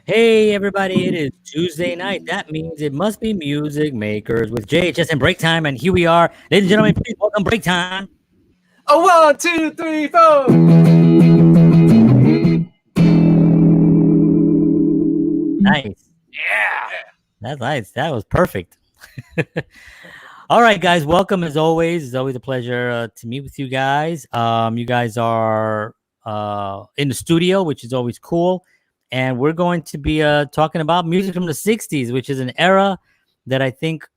Hey everybody, it is Tuesday night. That means it must be Music Makers with JHS and BreakTime. And here we are. Ladies and gentlemen, please welcome BreakTime. A one, two, three, four. Nice. Yeah. That's nice. That was perfect. All right, guys, welcome as always. It's always a pleasure to meet with you guys. You guys are in the studio, which is always cool. And we're going to be talking about music from the 60s, which is an era that I think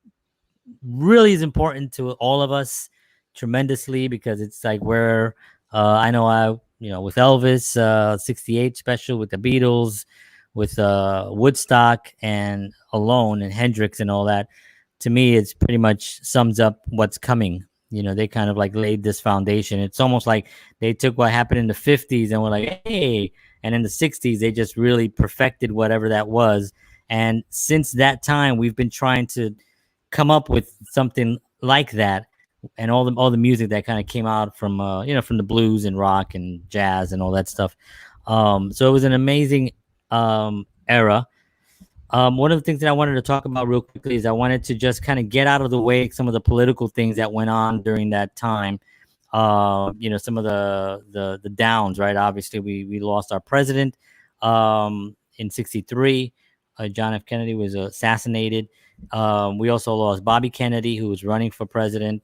really is important to all of us tremendously because it's like where I know with Elvis 68 special with the Beatles with Woodstock and Alone and Hendrix and all that. To me, it's pretty much sums up what's coming. They kind of like laid this foundation. It's almost like they took what happened in the 50s and were like, hey, and in the 60s they just really perfected whatever that was. And since that time we've been trying to come up with something like that, and all the music that kind of came out from from the blues and rock and jazz and all that stuff. So it was an amazing era. One of the things that I wanted to talk about real quickly is I wanted to just kind of get out of the way some of the political things that went on during that time. Some of the downs, right? Obviously, we lost our president in '63. John F. Kennedy was assassinated. We also lost Bobby Kennedy, who was running for president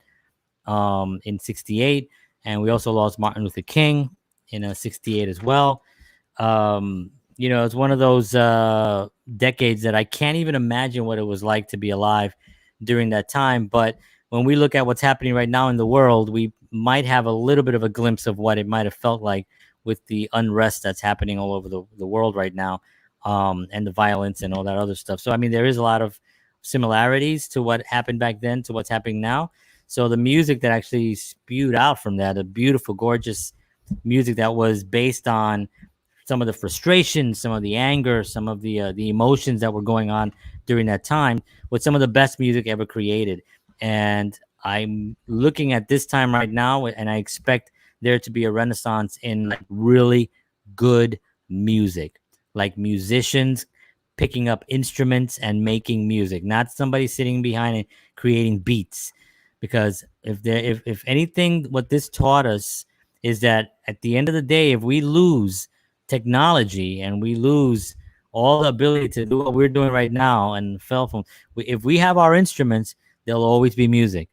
in '68, and we also lost Martin Luther King in '68 as well. It's one of those decades that I can't even imagine what it was like to be alive during that time. But when we look at what's happening right now in the world, we might have a little bit of a glimpse of what it might have felt like with the unrest that's happening all over the world right now, and the violence and all that other stuff. So, I mean, there is a lot of similarities to what happened back then to what's happening now. So the music that actually spewed out from that, a beautiful, gorgeous music that was based on some of the frustration, some of the anger, some of the emotions that were going on during that time, was some of the best music ever created. And I'm looking at this time right now, and I expect there to be a renaissance in like really good music, like musicians picking up instruments and making music, not somebody sitting behind and creating beats. Because if anything, what this taught us is that at the end of the day, if we lose technology and we lose all the ability to do what we're doing right now and fell from, if we have our instruments, there'll always be music.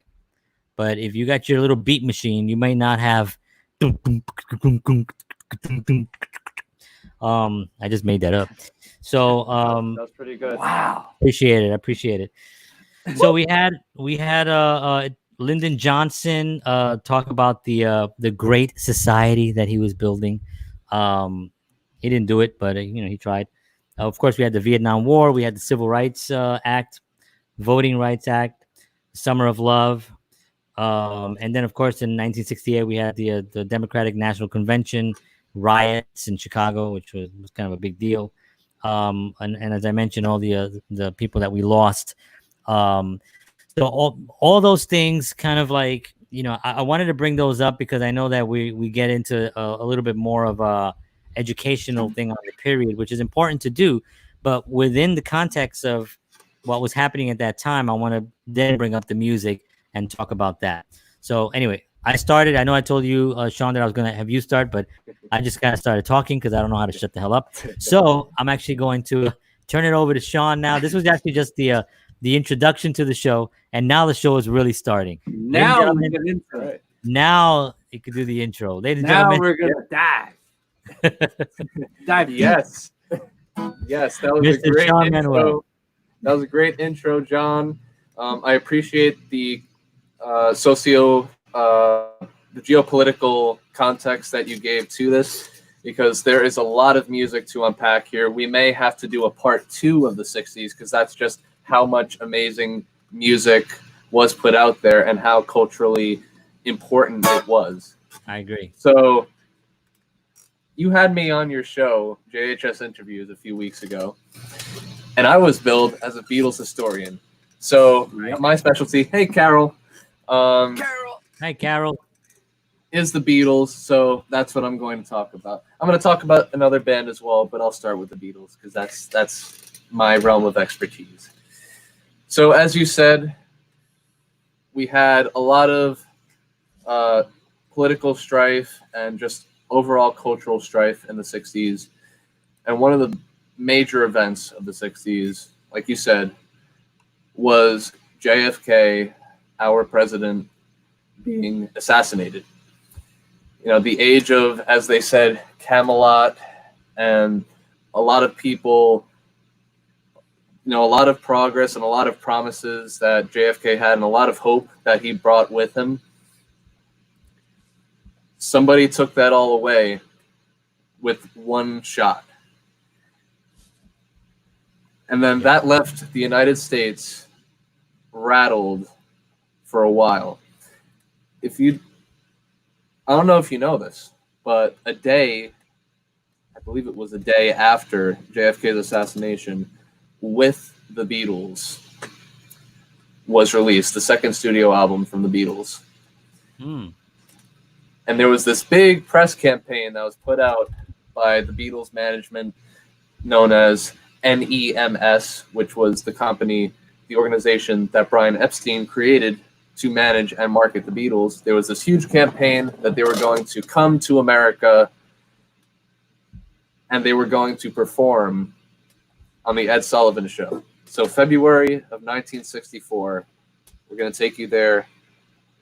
But if you got your little beat machine, you may not have. I just made that up. So That's pretty good. wow, I appreciate it. So we had Lyndon Johnson talk about the great society that he was building. He didn't do it, but he tried. Of course, we had the Vietnam War, we had the Civil Rights Act, Voting Rights Act, Summer of Love, and then of course in 1968 we had the Democratic National Convention riots in Chicago, which was kind of a big deal. And as I mentioned, all the people that we lost. So all those things kind of like, I wanted to bring those up because I know that we get into a little bit more of a educational thing on the period, which is important to do. But within the context of what was happening at that time, I want to then bring up the music and talk about that. So anyway, I started. I know I told you, Sean, that I was going to have you start, but I just kind of started talking because I don't know how to shut the hell up. So I'm actually going to turn it over to Sean now. This was actually just the introduction to the show, and now the show is really starting. Now we get into it. Now you can do the intro. Ladies and Now gentlemen, we're gonna dive deep. Yes, that was a Mr. great Sean intro. Manuel. That was a great intro, John. I appreciate the the geopolitical context that you gave to this, because there is a lot of music to unpack here. We may have to do a part 2 of the 60s, because that's just how much amazing music was put out there and how culturally important it was. I agree. So you had me on your show, JHS Interviews, a few weeks ago, and I was billed as a Beatles historian. So my specialty, hey, Carol. Hi, Carol. is the Beatles, so that's what I'm going to talk about. I'm going to talk about another band as well, but I'll start with the Beatles because that's my realm of expertise. So, as you said, we had a lot of political strife and just overall cultural strife in the 60s. And one of the major events of the 60s, like you said, was JFK, our president, being assassinated. You know, the age of, as they said, Camelot, and a lot of people, you know, a lot of progress and a lot of promises that JFK had and a lot of hope that he brought with him. Somebody took that all away with one shot. And then that left the United States rattled for a while. I don't know if you know this, but I believe it was a day after JFK's assassination, With the Beatles was released, the second studio album from the Beatles. And there was this big press campaign that was put out by the Beatles management known as NEMS, which was the company, the organization that Brian Epstein created to manage and market the Beatles. There was this huge campaign that they were going to come to America and they were going to perform on the Ed Sullivan Show. So February of 1964, we're going to take you there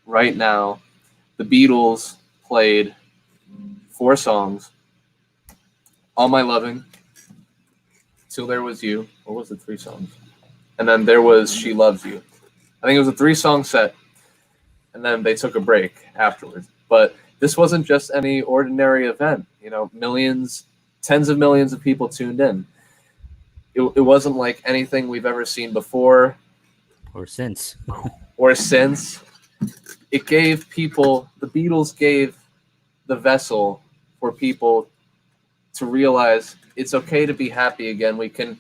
right now. The Beatles played 4 songs: All My Loving, Till There Was You, or was it 3 songs? And then there was She Loves You. I think it was a 3-song set, and then they took a break afterwards. But this wasn't just any ordinary event. You know, millions, tens of millions of people tuned in. It wasn't like anything we've ever seen before. Or since. It gave people, the Beatles gave the vessel for people to realize it's okay to be happy again. We can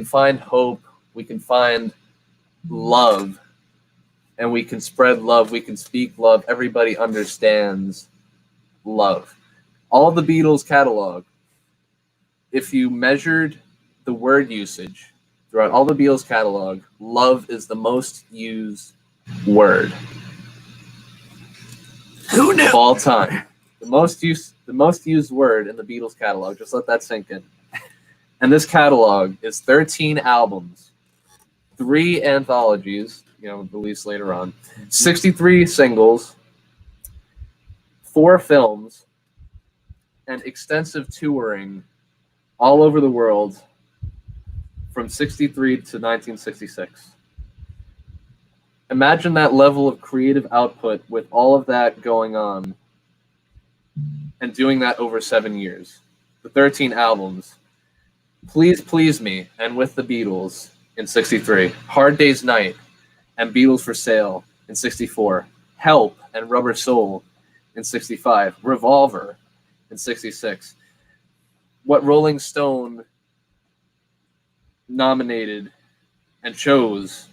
find hope, we can find love, and we can spread love, we can speak love. Everybody understands love. All the Beatles catalog, if you measured the word usage throughout all the Beatles catalog, love is the most used word. Who knew? Of all time. The most used word in the Beatles catalog. Just let that sink in. And this catalog is 13 albums, 3 anthologies, you know, released later on, 63 singles, 4 films, and extensive touring all over the world from 63 to 1966. Imagine that level of creative output with all of that going on and doing that over 7 years. The 13 albums. Please Please Me and With the Beatles in 63. Hard Day's Night and Beatles for Sale in 64. Help and Rubber Soul in 65. Revolver in 66. What Rolling Stone nominated and chose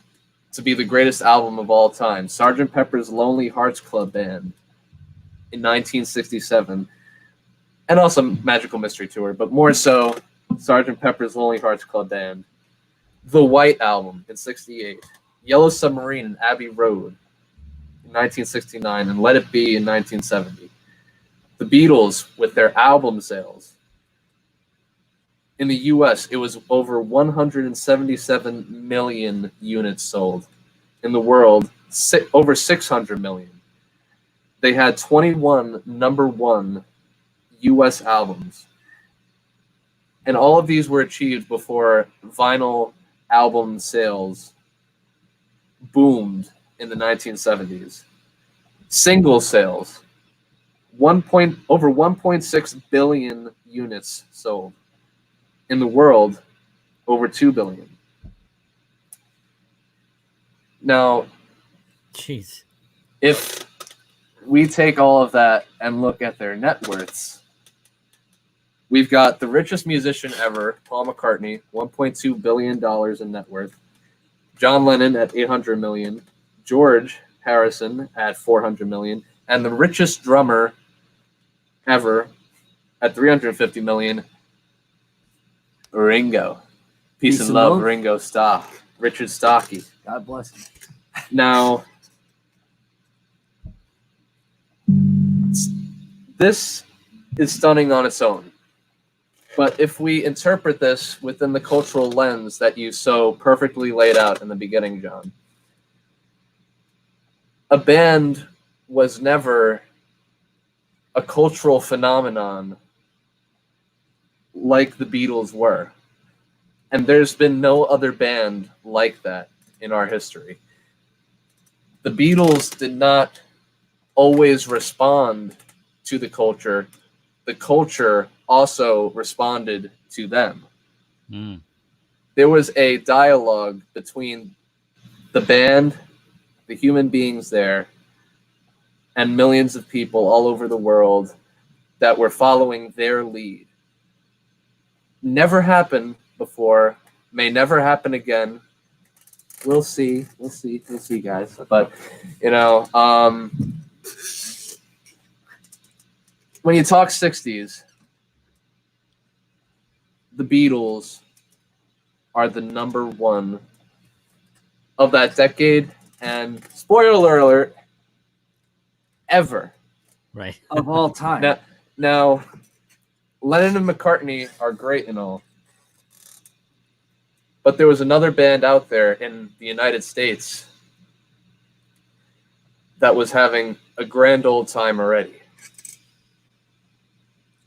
to be the greatest album of all time, Sgt. Pepper's Lonely Hearts Club Band in 1967, and also Magical Mystery Tour, but more so Sgt. Pepper's Lonely Hearts Club Band. The White Album in 68, Yellow Submarine and Abbey Road in 1969, and Let It Be in 1970. The Beatles, with their album sales, in the US, it was over 177 million units sold. In the world, over 600 million. They had 21 number 1 US albums. And all of these were achieved before vinyl album sales boomed in the 1970s. Single sales, over 1.6 billion units sold. In the world, over 2 billion. Now, Jeez. If we take all of that and look at their net worths, we've got the richest musician ever, Paul McCartney, $1.2 billion in net worth. John Lennon at $800 million. George Harrison at $400 million. and the richest drummer ever at 350 million, Ringo. Peace and love, Ringo Starr. Richard Starkey. God bless him. Now, this is stunning on its own. But if we interpret this within the cultural lens that you so perfectly laid out in the beginning, John, a band was never a cultural phenomenon like the Beatles were. And there's been no other band like that in our history. The Beatles did not always respond to the culture. The culture also responded to them. Mm. There was a dialogue between the band, the human beings there, and millions of people all over the world that were following their lead. Never happened before, may never happen again. We'll see, guys. But, you know, when you talk 60s, the Beatles are the number one of that decade, and spoiler alert, ever. Right. Of all time. Now, Lennon and McCartney are great and all, but there was another band out there in the United States that was having a grand old time already.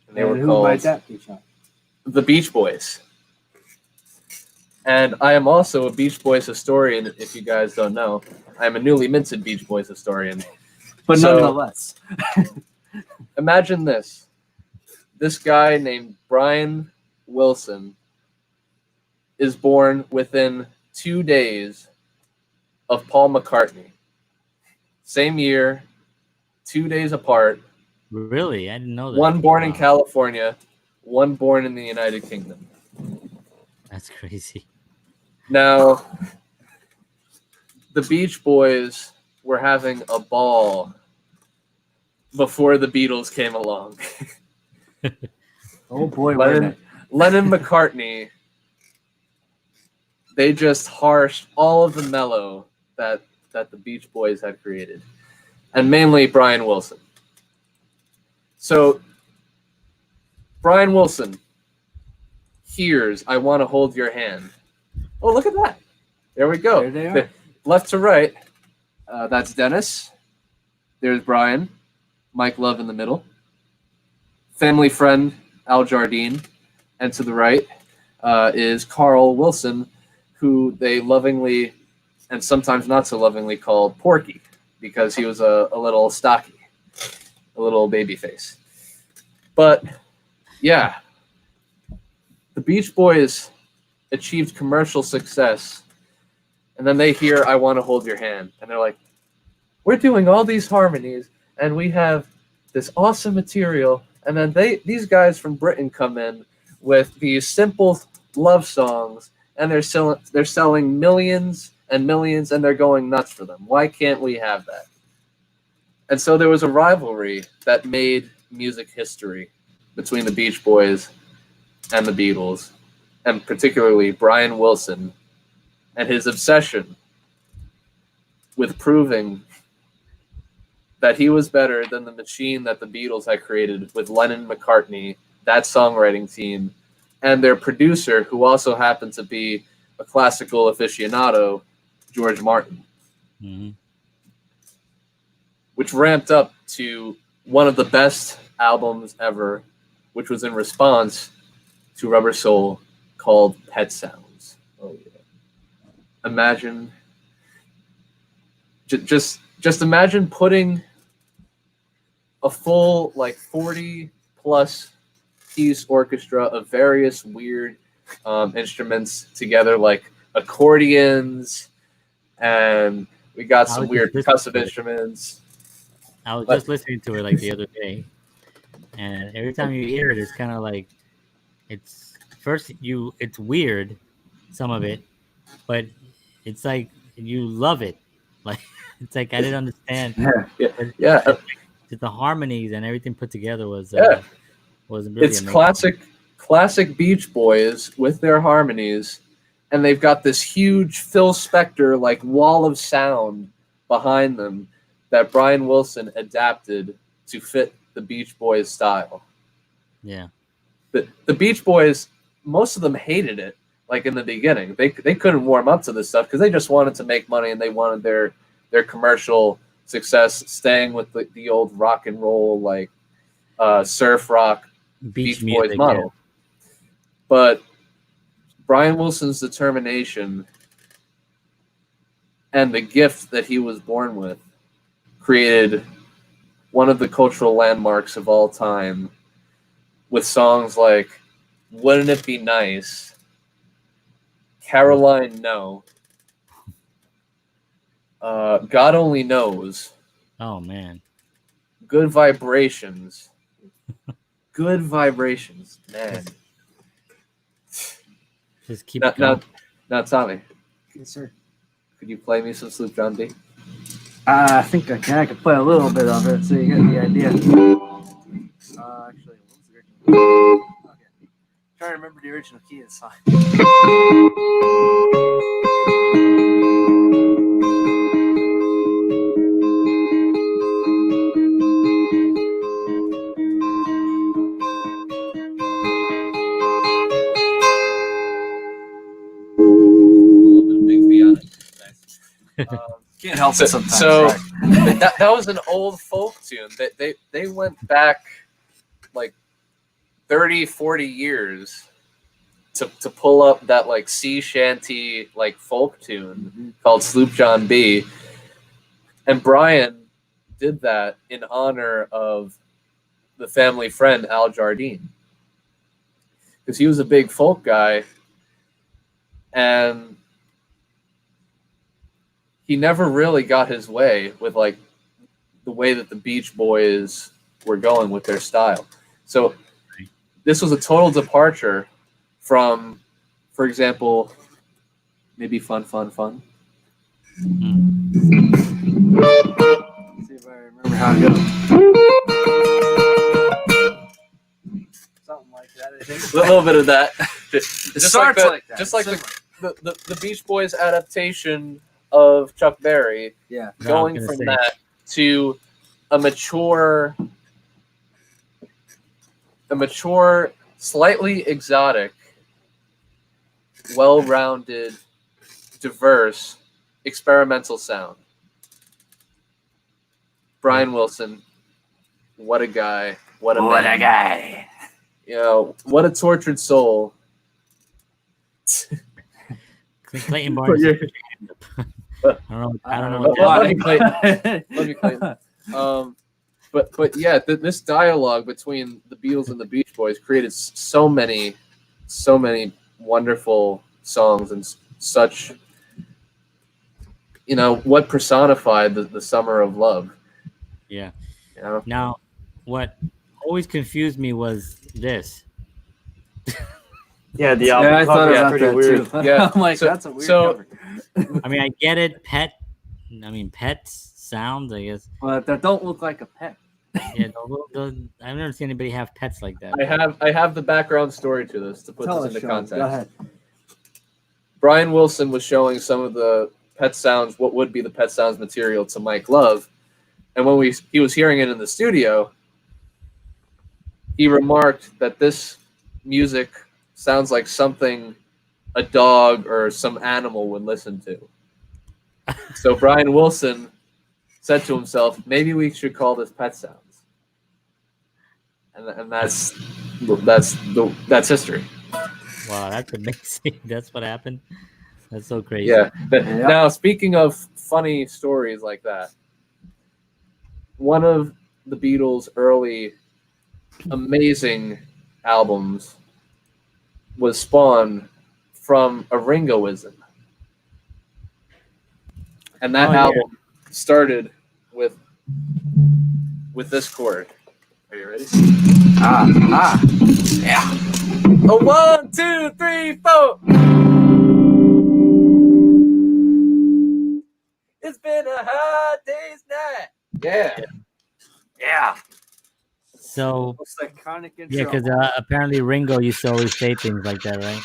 And they were who called might that be, Sean? the Beach Boys. And I am also a Beach Boys historian, if you guys don't know. I am a newly minted Beach Boys historian. But So- nonetheless. Imagine this. This guy named Brian Wilson is born within 2 days of Paul McCartney. Same year, 2 days apart. Really? I didn't know that. One born in Wow. California, one born in the United Kingdom. That's crazy. Now, the Beach Boys were having a ball before the Beatles came along. Oh boy, wait Lennon McCartney, they just harshed all of the mellow that the Beach Boys had created, and mainly Brian Wilson. So Brian Wilson hears "I Want to Hold Your Hand." Oh, look at that! There we go. There they are. Left to right. That's Dennis. There's Brian. Mike Love in the middle. Family friend Al Jardine, and to the right is Carl Wilson, who they lovingly and sometimes not so lovingly called Porky, because he was a little stocky, a little baby face. But yeah, the Beach Boys achieved commercial success, and then they hear "I Want to Hold Your Hand," and they're like, we're doing all these harmonies, and we have this awesome material, and then these guys from Britain come in with these simple love songs, and they're selling millions and millions, and they're going nuts for them. Why can't we have that? And so there was a rivalry that made music history between the Beach Boys and the Beatles, and particularly Brian Wilson and his obsession with proving that he was better than the machine that the Beatles had created with Lennon, McCartney, that songwriting team, and their producer, who also happened to be a classical aficionado, George Martin, Mm-hmm. which ramped up to one of the best albums ever, which was in response to Rubber Soul, called Pet Sounds. Oh yeah! Imagine, just imagine putting a full 40 plus piece orchestra of various weird instruments together, like accordions, and we got some weird percussive instruments. I was just listening to it the other day, and every time you hear it, it's kind of like it's weird, some of it, but it's like you love it. Like it's like I didn't understand. Yeah. just the harmonies and everything put together was Yeah. was really It's amazing. classic Beach Boys with their harmonies, and they've got this huge Phil Spector like wall of sound behind them that Brian Wilson adapted to fit the Beach Boys style. Yeah. The Beach Boys, most of them hated it. Like in the beginning, they couldn't warm up to this stuff because they just wanted to make money and they wanted their commercial success, staying with the old rock and roll like surf rock Beach Boys music, model. But Brian Wilson's determination and the gift that he was born with created one of the cultural landmarks of all time with songs like Wouldn't It Be Nice, Caroline No, God Only Knows, Oh man. Good Vibrations. Good Vibrations, man. Just keep Now, it going. now, Tommy, Yes, sir. could you play me some Sloop John B? I think I can. I can play a little bit of it so you get the idea. Actually, what's the original? Okay. Trying to remember the original key of the song. A little bit of Big on it. Can't help it sometimes. So right? that was an old folk tune. They went back like 30, 40 years to pull up that like sea shanty like folk tune called Sloop John B. And Brian did that in honor of the family friend Al Jardine. Because he was a big folk guy and he never really got his way with like the way that the Beach Boys were going with their style. So this was a total departure from, for example, maybe Fun. Mm. See if I remember how it goes. Something like that, I think. A little bit of that. Just starts like that. Just like the Beach Boys adaptation of Chuck Berry, Yeah. going gonna from say. that to a mature, slightly exotic, well-rounded, diverse, experimental sound. Brian Wilson, what a guy! What a man. guy. You know, what a tortured soul. Clayton Barnes. But I don't know what Well, that let me play. But yeah, this dialogue between the Beatles and the Beach Boys created so many wonderful songs and such, what personified the summer of love. Yeah. You know? Now, what always confused me was this. Yeah, the Yeah, album I thought cover is about pretty that weird. too. Yeah, I'm like, so- that's a weird so- cover. I mean, I get it. Pets sounds, I guess. But that don't look like a pet. Yeah, I've never seen anybody have pets like that. I have the background story to this to put Tell this us, into Sean. context. Go ahead. Brian Wilson was showing some of the Pet Sounds, what would be the Pet Sounds material, to Mike Love, and when he was hearing it in the studio, he remarked that this music sounds like something a dog or some animal would listen to. So Brian Wilson said to himself, maybe we should call this Pet Sounds. And that's history. Wow, that's amazing. That's what happened. That's so crazy. Yeah. Yeah. Now, speaking of funny stories like that, one of the Beatles' early amazing albums was spawned from a Ringoism. And that album started with this chord. Are you ready? Yeah. A 1, 2, 3, 4. It's been a hard day's night. Yeah. Yeah. So Most iconic intro. yeah, because apparently Ringo used to always say things like that, right?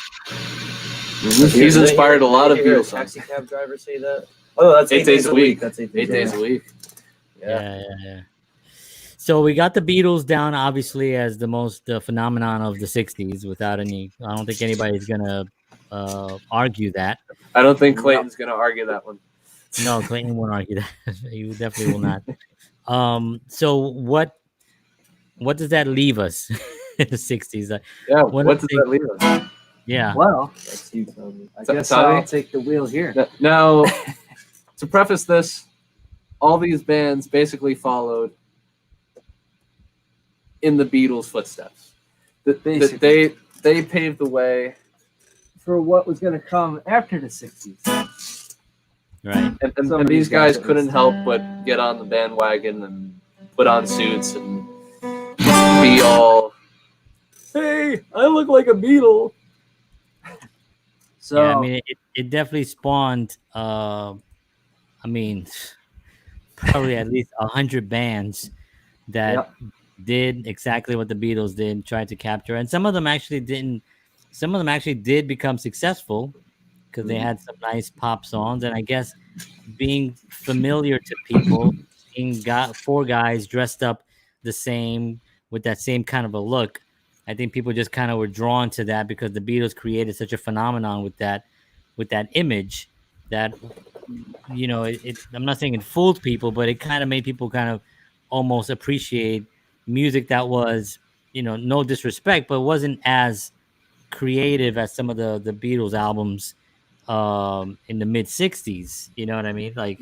He's inspired a lot of Did I hear Beatles a taxi songs. cab driver say that? Oh, that's 8 days a week. That's 8 days a week. Yeah. So we got the Beatles down, obviously, as the most phenomenon of the '60s. Without any, I don't think anybody's gonna argue that. I don't think Clayton's going to argue that one. No, Clayton won't argue that. You definitely will not. So what does that leave us in the '60s? Yeah, One what of the does that leave us? Yeah. Well, That's you, Tommy. I So- guess Tommy? I'll take the wheel here. Now, to preface this, all these bands basically followed in the Beatles' footsteps. That Basically. they paved the way, For what was going to come after the 60s. Right. and Some of these these guys guys at couldn't least. help but get on the bandwagon and put on suits and be all, hey, I look like a Beatle. So, Yeah, I mean, it definitely spawned. I mean, probably at least 100 bands that Yep. did exactly what the Beatles did, tried to capture, and some of them actually didn't. Some of them actually did become successful because they had some nice pop songs, and I guess being familiar to people, seeing four guys dressed up the same with that same kind of a look, I think people just kind of were drawn to that because the Beatles created such a phenomenon with that image that I'm not saying it fooled people, but it kind of made people kind of almost appreciate music that was, no disrespect, but wasn't as creative as some of the Beatles albums in the mid 60s. You know what I mean? Like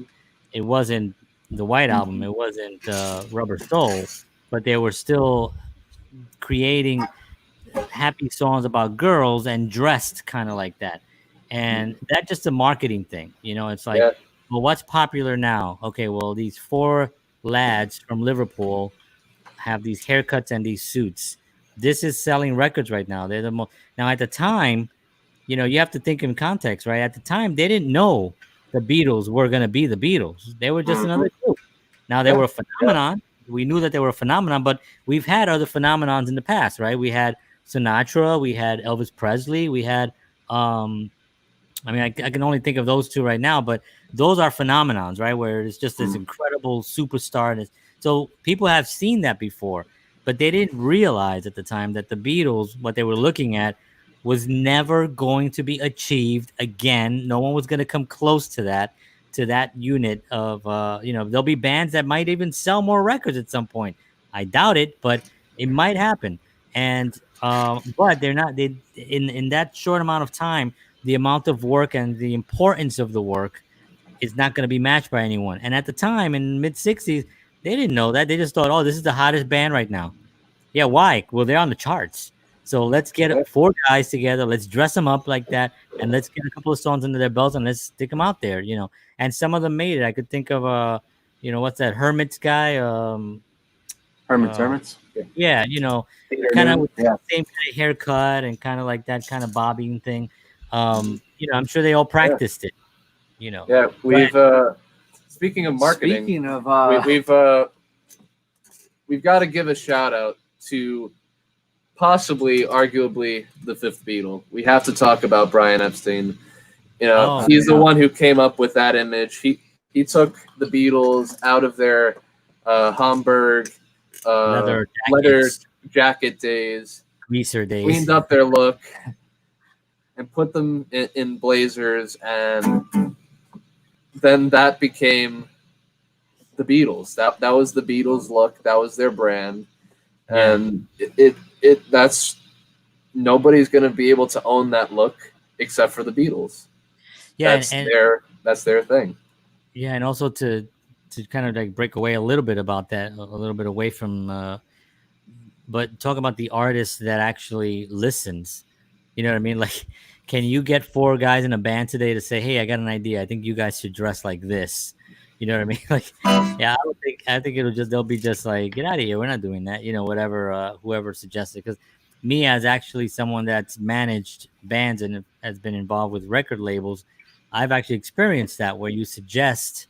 it wasn't the White Album, it wasn't Rubber Soul, but they were still creating happy songs about girls and dressed kind of like that. And that's just a marketing thing. It's like, Yeah. well, what's popular now? Okay, well, these four lads from Liverpool have these haircuts and these suits. This is selling records right now. They're the most. Now, at the time, you have to think in context, right? At the time, they didn't know the Beatles were going to be the Beatles. They were just another group. Now, they were a phenomenon. We knew that they were a phenomenon, but we've had other phenomenons in the past, right? We had Sinatra, we had Elvis Presley, we had, I can only think of those two right now, but those are phenomenons, right? Where it's just this incredible superstar. So people have seen that before, but they didn't realize at the time that the Beatles, what they were looking at, was never going to be achieved again. No one was going to come close to that unit of, there'll be bands that might even sell more records at some point. I doubt it, but it might happen. And, but they're not, in that short amount of time, the amount of work and the importance of the work is not going to be matched by anyone. And at the time in mid 60s, they didn't know that. They just thought, oh, this is the hottest band right now. Yeah, why? Well, they're on the charts. So let's get four guys together. Let's dress them up like that, and let's get a couple of songs under their belts, and let's stick them out there. And some of them made it. I could think of what's that Hermits guy? Hermits. Yeah, kind of with the Yeah. same kind of haircut and kind of like that kind of bobbing thing. I'm sure they all practiced it. Yeah, we've speaking of marketing, Speaking of, we've got to give a shout out to possibly, arguably, the fifth Beatle. We have to talk about Brian Epstein. He's the one who came up with that image. He took the Beatles out of their Hamburg Leather jacket days, greaser days. cleaned up their look, and put them in blazers, and then that became the Beatles. That was the Beatles look. That was their brand, and that's nobody's going to be able to own that look except for the Beatles. Yeah, that's their thing. Yeah, and also to kind of like break away a little bit about that, a little bit away from, but talk about the artist that actually listens. You know what I mean? Like, can you get four guys in a band today to say, "Hey, I got an idea. I think you guys should dress like this." You know what I mean? Like, yeah, I think they'll be just like, "Get out of here. We're not doing that." Whatever, whoever suggested. Because me, as actually someone that's managed bands and has been involved with record labels, I've actually experienced that where you suggest,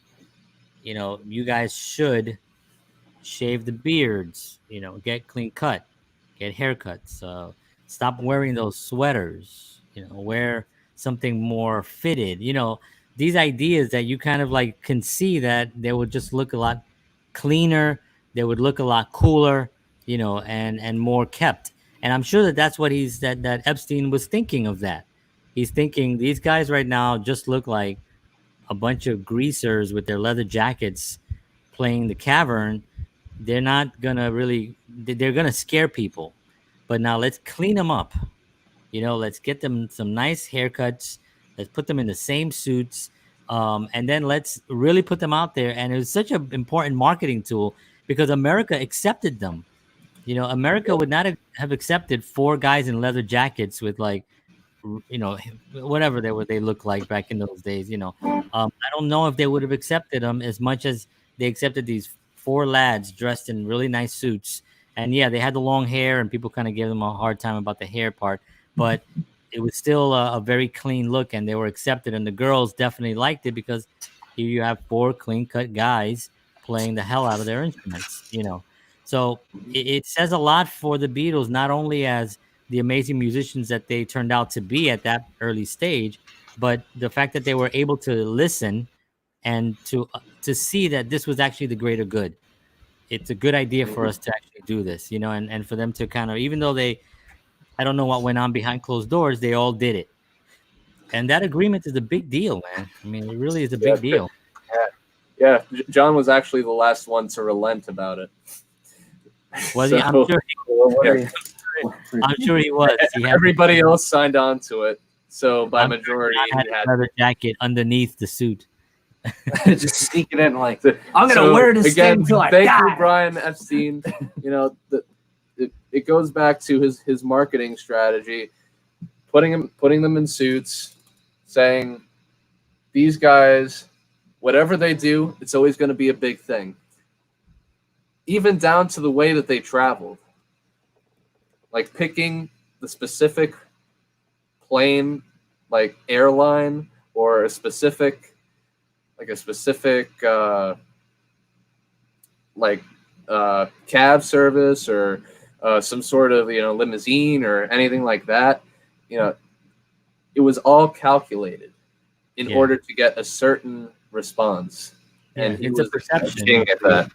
you guys should shave the beards, get clean cut, get haircuts, stop wearing those sweaters, wear something more fitted, these ideas that you kind of like can see that they would just look a lot cleaner, they would look a lot cooler, and more kept. And I'm sure that that's what that Epstein was thinking of that. He's thinking these guys right now just look like a bunch of greasers with their leather jackets playing the cavern. They're not gonna really, they're gonna scare people. But now let's clean them up. Let's get them some nice haircuts. Let's put them in the same suits. And then let's really put them out there. And it was such an important marketing tool because America accepted them. America would not have accepted four guys in leather jackets with like, whatever they look like back in those days. I don't know if they would have accepted them as much as they accepted these four lads dressed in really nice suits. And yeah, they had the long hair, and people kind of gave them a hard time about the hair part, but it was still a very clean look, and they were accepted. And the girls definitely liked it because here you have four clean cut guys playing the hell out of their instruments. So it says a lot for the Beatles, not only as the amazing musicians that they turned out to be at that early stage, but the fact that they were able to listen and to see that this was actually the greater good. It's a good idea for us to actually do this, and for them to kind of, even though I don't know what went on behind closed doors, they all did it. And that agreement is a big deal, man. I mean, it really is a big deal. Yeah. John was actually the last one to relent about it. Was he? I'm sure he was. Everybody else signed on to it. So by majority, he had another jacket underneath the suit. Just sneaking in like, I'm gonna wear this again, thing till I thank die. you, Brian Epstein. It goes back to his marketing strategy, putting them in suits, saying these guys, whatever they do, it's always going to be a big thing. Even down to the way that they traveled, like picking the specific plane, like airline, or a specific cab service, or some sort of limousine or anything like that. It was all calculated in order to get a certain response, and it's a perception at that.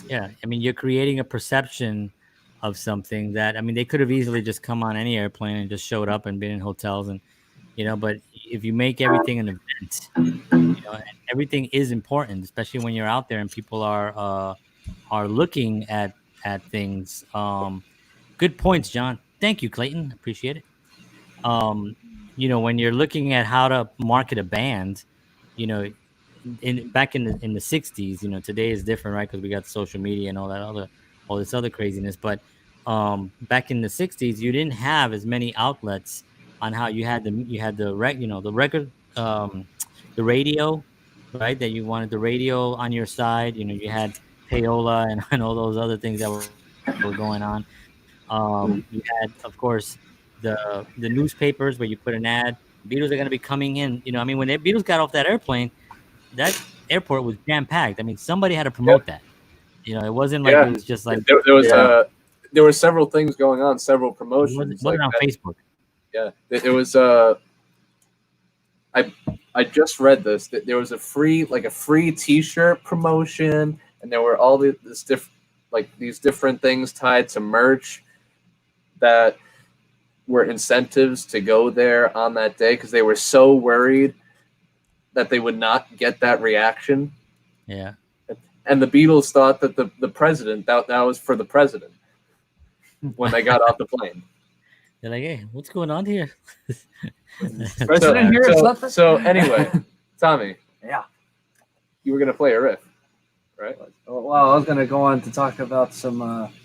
Yeah, I mean, you're creating a perception of something that, I mean, they could have easily just come on any airplane and just showed up and been in hotels, and but if you make everything an event, and everything is important, especially when you're out there and people are looking at things. Good points, John. Thank you, Clayton. Appreciate it. When you're looking at how to market a band, back in the 60s, today is different, right? Because we got social media and all this other craziness. But back in the 60s, you didn't have as many outlets on how you had the record, the radio, right? That you wanted the radio on your side. You had payola and all those other things that were going on. You had, of course, the newspapers where you put an ad. Beatles are going to be coming in. I mean, when the Beatles got off that airplane, that airport was jam packed. I mean, somebody had to promote that. It wasn't like it was just like there were several things going on, several promotions. It wasn't on Facebook. Yeah, it was. I just read this. That there was a free T-shirt promotion, and there were all these different things tied to merch that were incentives to go there on that day because they were so worried that they would not get that reaction. Yeah. And the Beatles thought that the president, that was for the president when they got off the plane. They're like, hey, what's going on here? President here is nothing. So anyway, Tommy. Yeah. You were going to play a riff, right? Well, I was going to go on to talk about some...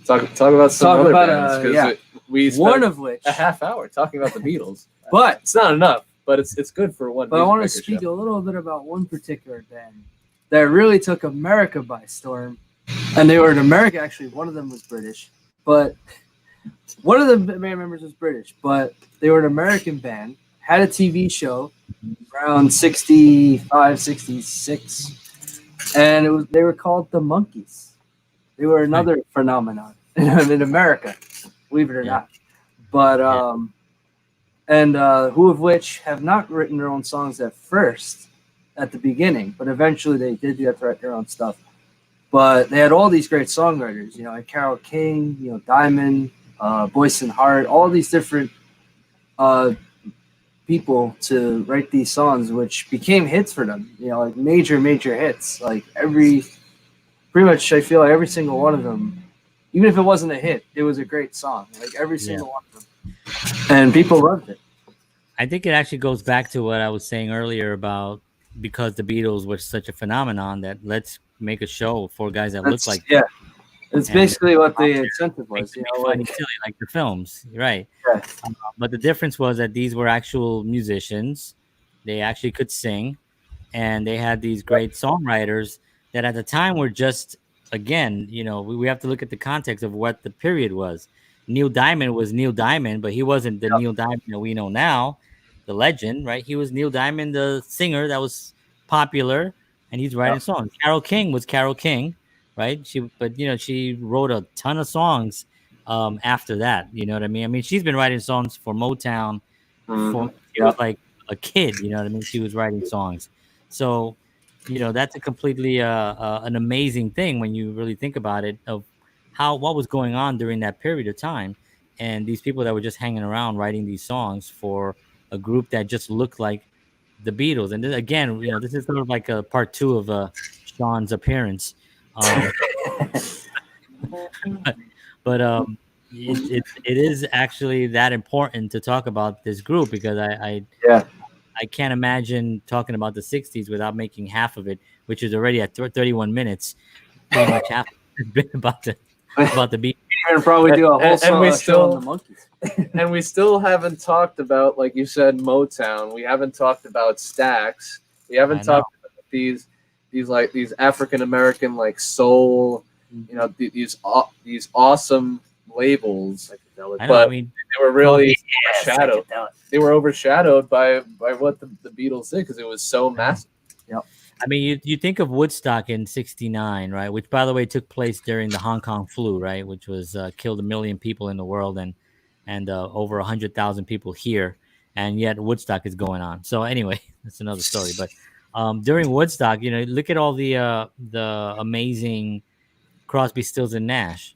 talk about some other bands. Yeah. We one of which... a half hour talking about the Beatles. But... It's not enough, but it's good for one. But I want to speak a little bit about one particular band that really took America by storm. And they were in America, actually. One of them was British. But one of the band members was British. But they were an American band. Had a TV show around 65, 66. And they were called the Monkees. They were another phenomenon in America, believe it or not. But who of which have not written their own songs at first, at the beginning, but eventually they did get to write their own stuff. But they had all these great songwriters, like Carole King, Diamond, Boyce and Hart, all these different people to write these songs, which became hits for them, like major hits. Like pretty much, I feel like every single one of them, even if it wasn't a hit, it was a great song. Like every single one of them. And people loved it. I think it actually goes back to what I was saying earlier about because the Beatles were such a phenomenon that let's make a show for guys that look like it's basically what the incentive was, funny, silly, like the films, right? Yeah. But the difference was that these were actual musicians; they actually could sing, and they had these great songwriters that at the time were just again, we have to look at the context of what the period was. Neil Diamond was Neil Diamond, but he wasn't the Neil Diamond that we know now, the legend, right? He was Neil Diamond, the singer that was popular, and he's writing songs. Carole King was Carole King, right? She wrote a ton of songs after that. You know what I mean? I mean, she's been writing songs for Motown for she was like a kid. You know what I mean? She was writing songs, so that's a completely an amazing thing when you really think about it of what was going on during that period of time, and these people that were just hanging around writing these songs for a group that just looked like the Beatles. And then, again, this is sort of like a part 2 of Sean's appearance. But it is actually that important to talk about this group because I can't imagine talking about the 60s without making half of it, which is already at 31 minutes. Pretty much half has been about the Beatles. We're gonna probably do a whole show on the Monkees. And we still haven't talked about, like you said, Motown. We haven't talked about Stax. We haven't talked about these African American like soul, these awesome labels. But they were really overshadowed. They were overshadowed by what the Beatles did because it was so massive. Yep. I mean, you think of Woodstock in '69, right? Which, by the way, took place during the Hong Kong flu, right? Which was killed 1 million people in the world and over 100,000 people here, and yet Woodstock is going on. So anyway, that's another story. But during Woodstock, look at all the amazing Crosby, Stills, and Nash,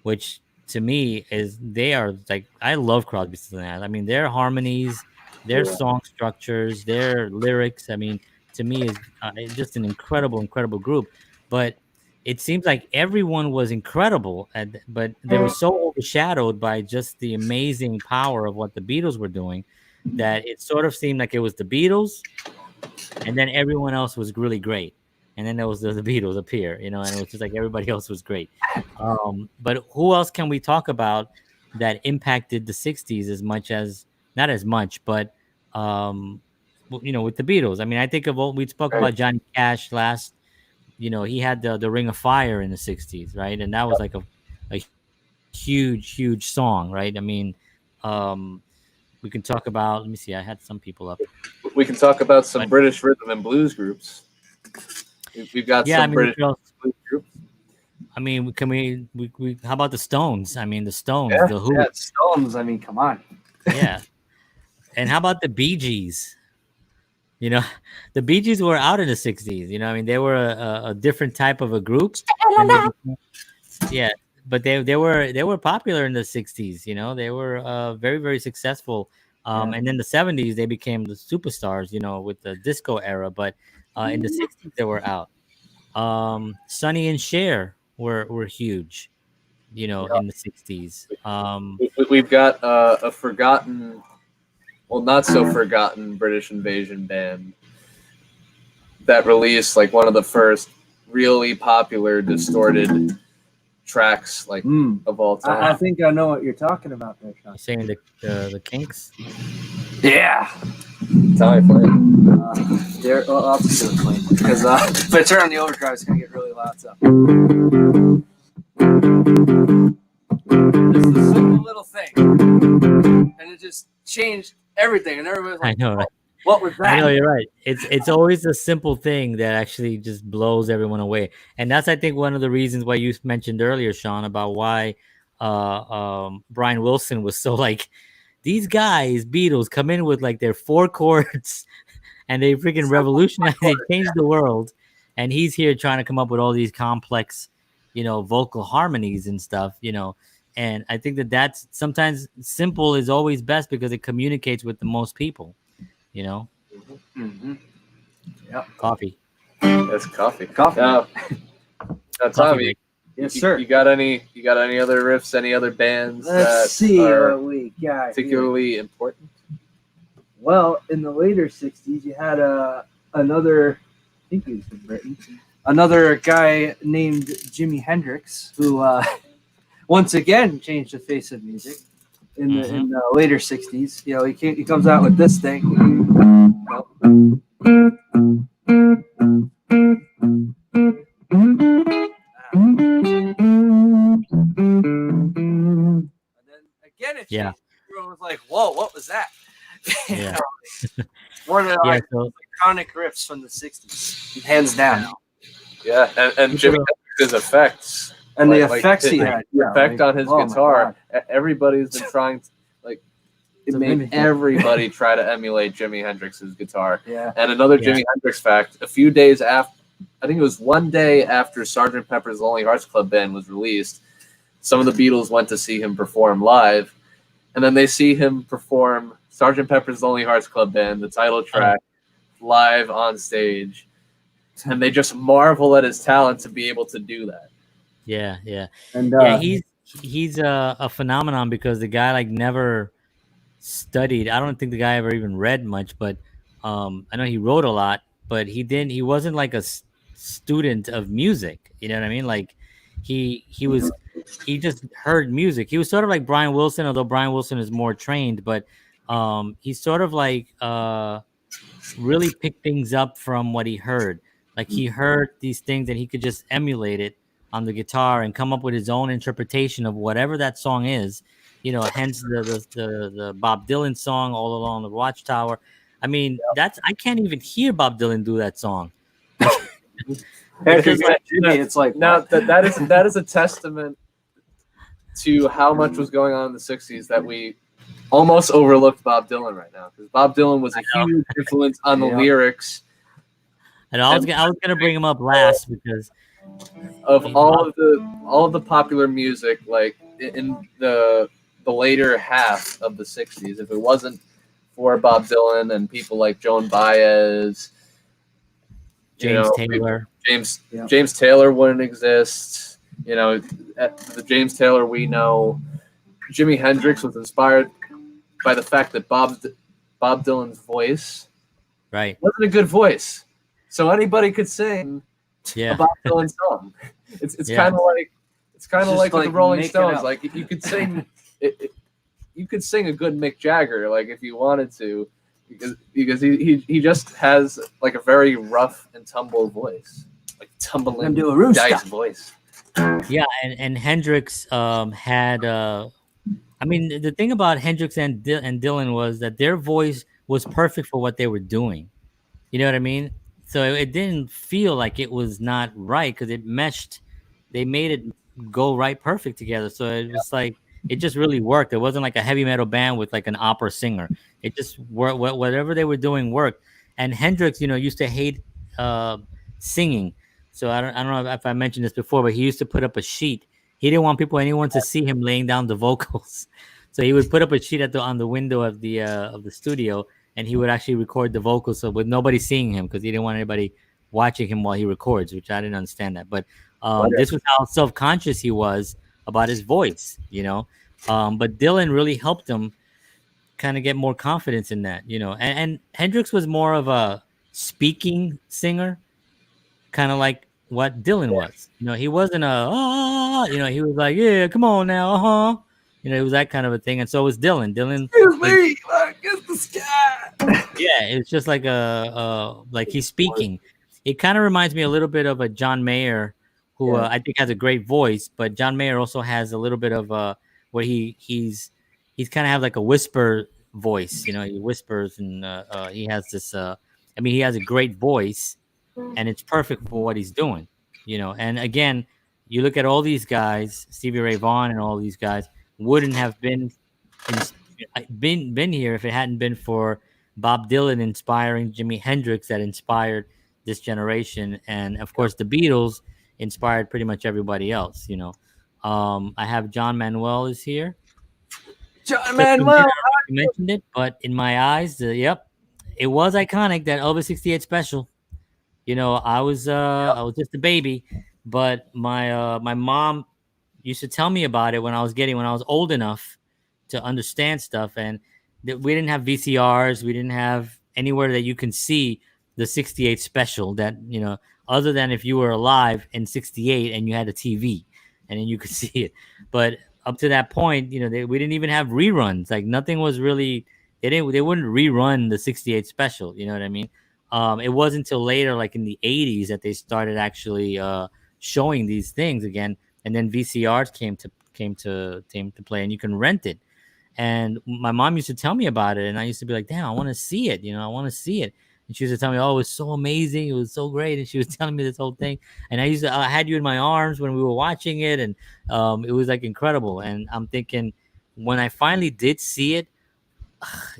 which to me they are like I love Crosby, Stills, and Nash. I mean, their harmonies, their song structures, their lyrics. I mean, to me is just an incredible group. But it seems like everyone was incredible, but they were so overshadowed by just the amazing power of what the Beatles were doing that it sort of seemed like it was the Beatles, and then everyone else was really great. And then there was the Beatles appear, and it was just like everybody else was great. But who else can we talk about that impacted the 60s as much as, not as much, but, with the Beatles? I mean, I think of what we spoke about Johnny Cash last, he had the Ring of Fire in the 60s, right? And that was like a huge song, right? I mean, we can talk about, let me see, I had some people up. We can talk about some British rhythm and blues groups. We've got some British blues groups. I mean, can we how about the Stones? I mean, the Stones, the Who. Yeah, Stones, I mean, come on. Yeah. And how about the Bee Gees? The Bee Gees were out in the 60s. I mean, they were a different type of a group. Yeah, but they were popular in the 60s. They were very, very successful. And then the 70s, they became the superstars, with the disco era. But in the 60s, they were out. Sonny and Cher were huge, in the 60s. We've got a forgotten, well, not so forgotten British invasion band that released like one of the first really popular distorted tracks of all time. I think I know what you're talking about there, Sean. You're saying the Kinks? Yeah. Tell me, play it. I'll have to do it clean because if I turn on the overdrive, it's gonna get really loud. So this is a simple little thing, and it just changed everything. And everybody's like, I know, right? What was that? I know you're right. It's always a simple thing that actually just blows everyone away, and that's I think one of the reasons why you mentioned earlier, Sean, about why Brian Wilson was so like these guys, Beatles, come in with like their four chords, and they freaking revolutionized, they changed the world, and he's here trying to come up with all these complex, vocal harmonies and stuff, and I think that's sometimes simple is always best because it communicates with the most people. Mm-hmm. Yeah. Coffee. That's coffee. Coffee. Now, Tommy, break. Yes, you, sir. you got any other riffs? Any other bands Let's that see are what we got here. particularly important? Well, in the later '60s, you had another. I think he was from Britain. Another guy named Jimi Hendrix, who once again changed the face of music in the later '60s. He comes out with this thing. And then again, it changed. Yeah. Everyone was like, "Whoa, what was that?" Yeah. One of the Yeah. So iconic riffs from the '60s, hands down. Yeah, and Jimi Hendrix's effects. And the Like, effects he the had. effect on his oh my guitar. Everybody's been trying to, it To made mimic it. everybody try to emulate Jimi Hendrix's guitar. Yeah. And another Yeah. Jimi Hendrix fact: a few days after, I think it was one day after Sgt. Pepper's Lonely Hearts Club Band was released, some of the Beatles went to see him perform live, and then they see him perform Sgt. Pepper's Lonely Hearts Club Band, the title track, live on stage, and they just marvel at his talent to be able to do that. yeah. And Yeah, he's a phenomenon because the guy like never studied. I don't think the guy ever even read much, but I know he wrote a lot, but he wasn't like a student of music. You know what I mean? Like he just heard music. He was sort of like Brian Wilson, although Brian Wilson is more trained, but he's sort of like really picked things up from what he heard. Like he heard these things and he could just emulate it on the guitar and come up with his own interpretation of whatever that song is. Hence the Bob Dylan song "All Along the Watchtower." I mean, I can't even hear Bob Dylan do that song. because Like, Jimmy, it's like Now what? that is a testament to how much was going on in the '60s that we almost overlooked Bob Dylan right now, because Bob Dylan was a huge influence on the Yeah. lyrics And I was gonna bring him up last because of all of the popular music, like in the later half of the '60s. If it wasn't for Bob Dylan and people like Joan Baez, James Taylor. James Taylor wouldn't exist. The James Taylor we know. Jimi Hendrix was inspired by the fact that Bob Dylan's voice Right. wasn't a good voice, so anybody could sing Yeah. a Bob Dylan song. It's Yeah. kind of like with like the Rolling make it Stones. up. Like you could sing, you could sing a good Mick Jagger, like if you wanted to, because he just has like a very rough and tumble voice, like tumbling Gonna do a rooster. dice voice. Yeah, and Hendrix had I mean, the thing about Hendrix and Dylan was that their voice was perfect for what they were doing. You know what I mean? So it didn't feel like it was not right because it meshed. They made it go right perfect together. So it was like it just really worked. It wasn't like a heavy metal band with like an opera singer. It just worked. Whatever they were doing worked. And Hendrix, used to hate singing. So I don't know if I mentioned this before, but he used to put up a sheet. He didn't want anyone to see him laying down the vocals. So he would put up a sheet on the window of the studio, and he would actually record the vocals, so with nobody seeing him because he didn't want anybody watching him while he records, which I didn't understand that. But this was how self-conscious he was about his voice, But Dylan really helped him kind of get more confidence in that, And Hendrix was more of a speaking singer, kind of like what Dylan was. He wasn't he was like, yeah, come on now, it was that kind of a thing. And so was Dylan. Excuse me, against the sky. Yeah, it's just like like he's speaking. It kind of reminds me a little bit of a John Mayer, who I think has a great voice, but John Mayer also has a little bit of where he's kind of have like a whisper voice. He whispers, and he has this. I mean, he has a great voice, and it's perfect for what he's doing. And again, you look at all these guys, Stevie Ray Vaughan, and all these guys wouldn't have in, been here if it hadn't been for Bob Dylan inspiring Jimi Hendrix, that inspired this generation, and of course the Beatles inspired pretty much everybody else. I have John Manuel is here. John Manuel. You mentioned it, but in my eyes, yep, it was iconic, that Elvis '68 special. I was just a baby, but my mom used to tell me about it when I was old enough to understand stuff, and we didn't have VCRs, we didn't have anywhere that you can see the '68 special, that other than if you were alive in '68 and you had a TV, and then you could see it. But up to that point, we didn't even have reruns. Like, nothing was really, they wouldn't rerun the '68 special. You know what I mean? It wasn't until later, like in the '80s, that they started actually showing these things again, and then VCRs came to play, and you can rent it. And my mom used to tell me about it, and I used to be like, "Damn, I want to see it. I want to see it." And she used to tell me, "Oh, it was so amazing. It was so great." And she was telling me this whole thing. And I had you in my arms when we were watching it, and it was like incredible. And I'm thinking, when I finally did see it,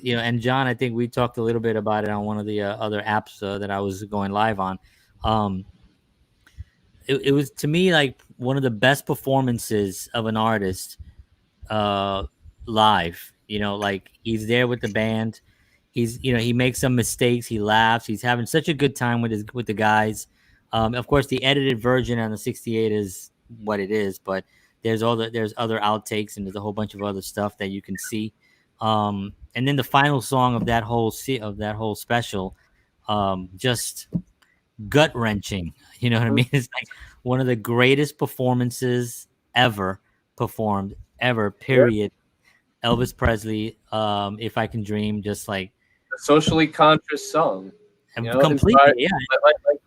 and John, I think we talked a little bit about it on one of the other apps that I was going live on. It was, to me, like one of the best performances of an artist live. Like, he's there with the band. He makes some mistakes. He laughs. He's having such a good time with the guys. Of course, the edited version on the '68 is what it is, but there's other outtakes, and there's a whole bunch of other stuff that you can see. And then the final song of that whole special, just gut wrenching. You know what I mean? It's like one of the greatest performances ever performed, ever. Period. Elvis Presley, "If I Can Dream," just like A socially conscious song. completely, inspired- yeah. like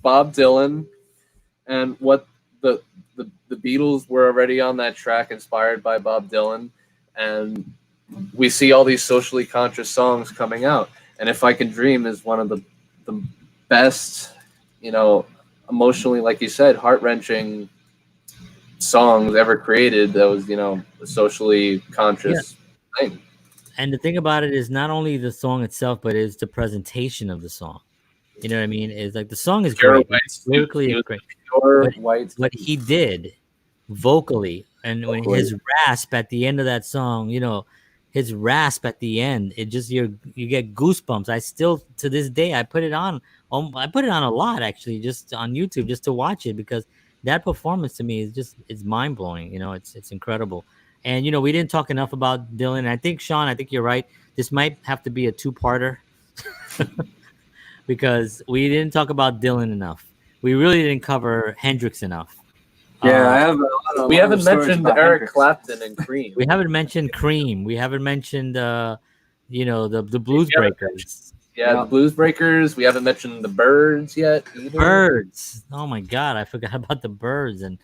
Bob Dylan, and what the Beatles were already on that track, inspired by Bob Dylan, and we see all these socially conscious songs coming out. And "If I Can Dream" is one of the best, emotionally, like you said, heart-wrenching songs ever created. That was, a socially conscious thing. And the thing about it is not only the song itself, but it's the presentation of the song. You know what I mean? It's like the song is Pure great. White's- Lyrically, he it's was great. pure But white. What he did vocally, and when his rasp at the end of that song, his rasp at the end, it just, you get goosebumps. I still, to this day, I put it on. I put it on a lot, actually, just on YouTube, just to watch it, because that performance to me is it's mind blowing. It's incredible. And we didn't talk enough about Dylan. I think, Sean, I think you're right. This might have to be a two-parter because we didn't talk about Dylan enough. We really didn't cover Hendrix enough. Yeah, I have a lot of We haven't stories mentioned about Eric Hendrix. Clapton and Cream. We haven't mentioned Cream. We haven't mentioned the Blues We haven't Breakers. Yeah, the Blues Breakers. We haven't mentioned the Birds yet either. Birds. Oh my God, I forgot about the Birds. And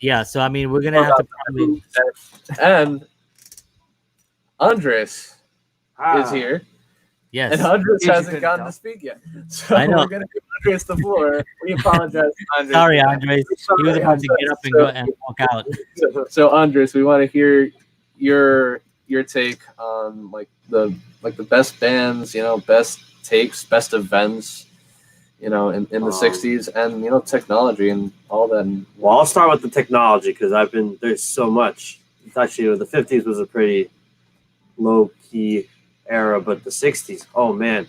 yeah, so I mean, we're gonna have to probably. And Andres is here, Yes. and Andres In case you hasn't couldn't gotten tell. to speak yet. So I know. we're gonna give Andres the floor. We apologize, Andres. Sorry, Andres. He was about to get up and go and walk out. So Andres, we want to hear your take on the best bands, best takes, best events, in the '60s, and technology and all that. Well, I'll start with the technology because there's so much. It's actually, the '50s was a pretty low key era, but the '60s, oh man,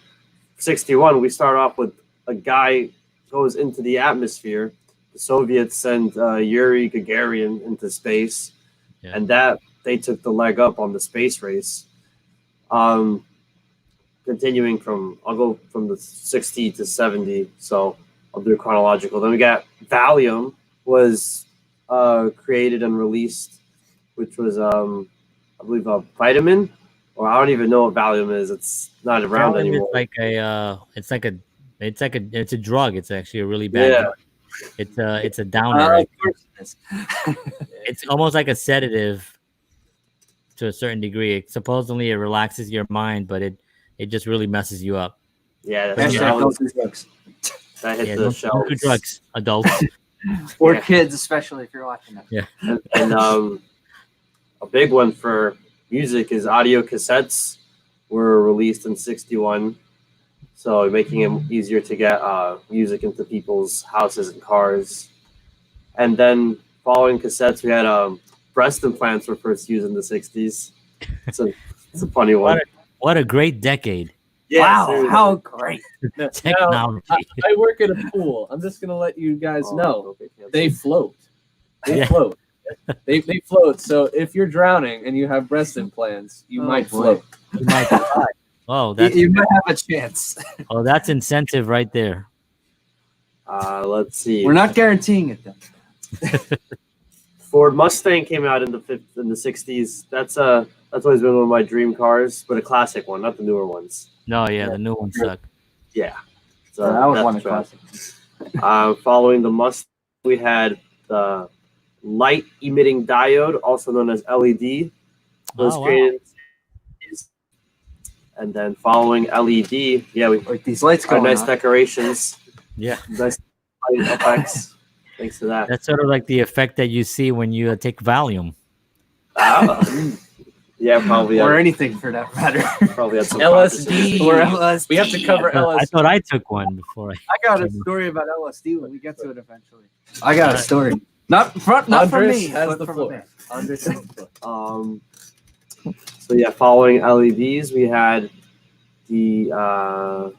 '61, we start off with a guy goes into the atmosphere. The Soviets send Yuri Gagarin into space, and that they took the leg up on the space race. Continuing I'll go from the 60 to 70, so I'll do it chronological. Then we got Valium was created and released, which was I believe a vitamin, or I don't even know what Valium is. It's not around Valium anymore. It's a drug. It's actually a really bad drug. It's a downer. Of course it is. It's almost like a sedative to a certain degree. Supposedly it relaxes your mind, but it just really messes you up. Yeah, Hashtag don't do drugs. that hit Yeah, the don't shelves. do drugs, adults. Or Yeah. kids, especially if you're watching that. Yeah. And a big one for music is audio cassettes were released in '61, so making it easier to get music into people's houses and cars. And then following cassettes, we had breast implants were first used in the '60s. It's a funny one. What a great decade. Yeah, Wow, seriously. how great. Now, Technology. I work at a pool. I'm just gonna let you guys Oh, know okay, canceled. they float. They Yeah. float. They float. So if you're drowning and you have breast implants, you Oh, might boy. float. You might die. Oh, that's You might have a chance. that's incentive right there. Let's see. We're not guaranteeing it though. Ford Mustang came out in the '60s. That's always been one of my dream cars, but a classic one, not the newer ones. No, yeah, the new ones suck. Yeah. So I was that's one of right. classic. Following the Mustang, we had the light emitting diode, also known as LED, was Oh, wow. created. And then following LED, yeah, we Like these lights got going nice on. decorations, Yeah. nice light effects. Thanks to that. That's sort of like the effect that you see when you take Valium. Yeah, probably. Or Had, anything for that matter. probably had some LSD. Or LSD. We have to cover I LSD. thought I took one before. I got a story about LSD when we get to it eventually. I got a story. Not from Andres me, has but the from floor. a man. Andres has the floor. So yeah, following LEDs, we had the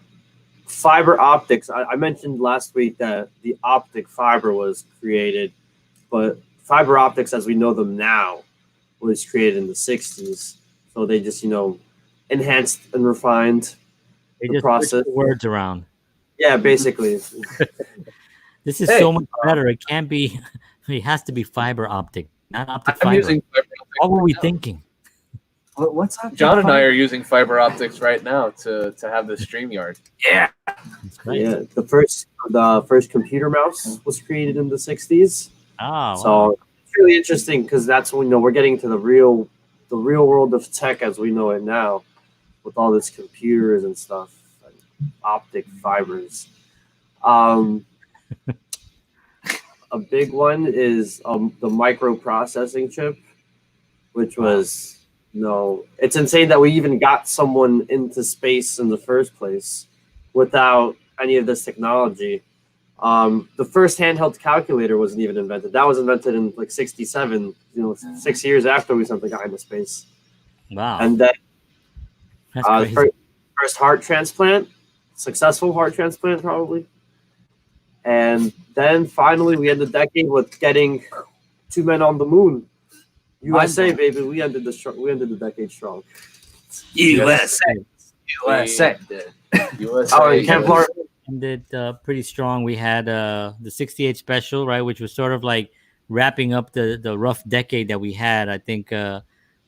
fiber optics. I mentioned last week that the optic fiber was created, but fiber optics, as we know them now, was created in the '60s. So they just enhanced and refined They the just process. switch the words around. Yeah, basically. This is Hey. so much better. It can't be. It has to be fiber optic, not optic I'm fiber. using fiber optics. What were we now. thinking? What's up? John and I are using fiber optics right now to have this StreamYard. Yeah. That's great. Yeah, the first computer mouse was created in the '60s. Oh, So wow. it's really interesting because that's when we're getting to the real world of tech as we know it now, with all this computers and stuff, and optic fibers. A big one is the microprocessing chip, which was it's insane that we even got someone into space in the first place without any of this technology. The first handheld calculator wasn't even invented. That was invented in like '67. 6 years after we sent the guy into space. Wow. And then That's crazy. first heart transplant, successful heart transplant probably. And then finally we end the decade with getting 2 men on the moon. USA, baby, we ended the decade strong. USA. USA. USA. Oh, and Kevlar. Ended pretty strong. We had the '68 special, right, which was sort of like wrapping up the rough decade that we had. I think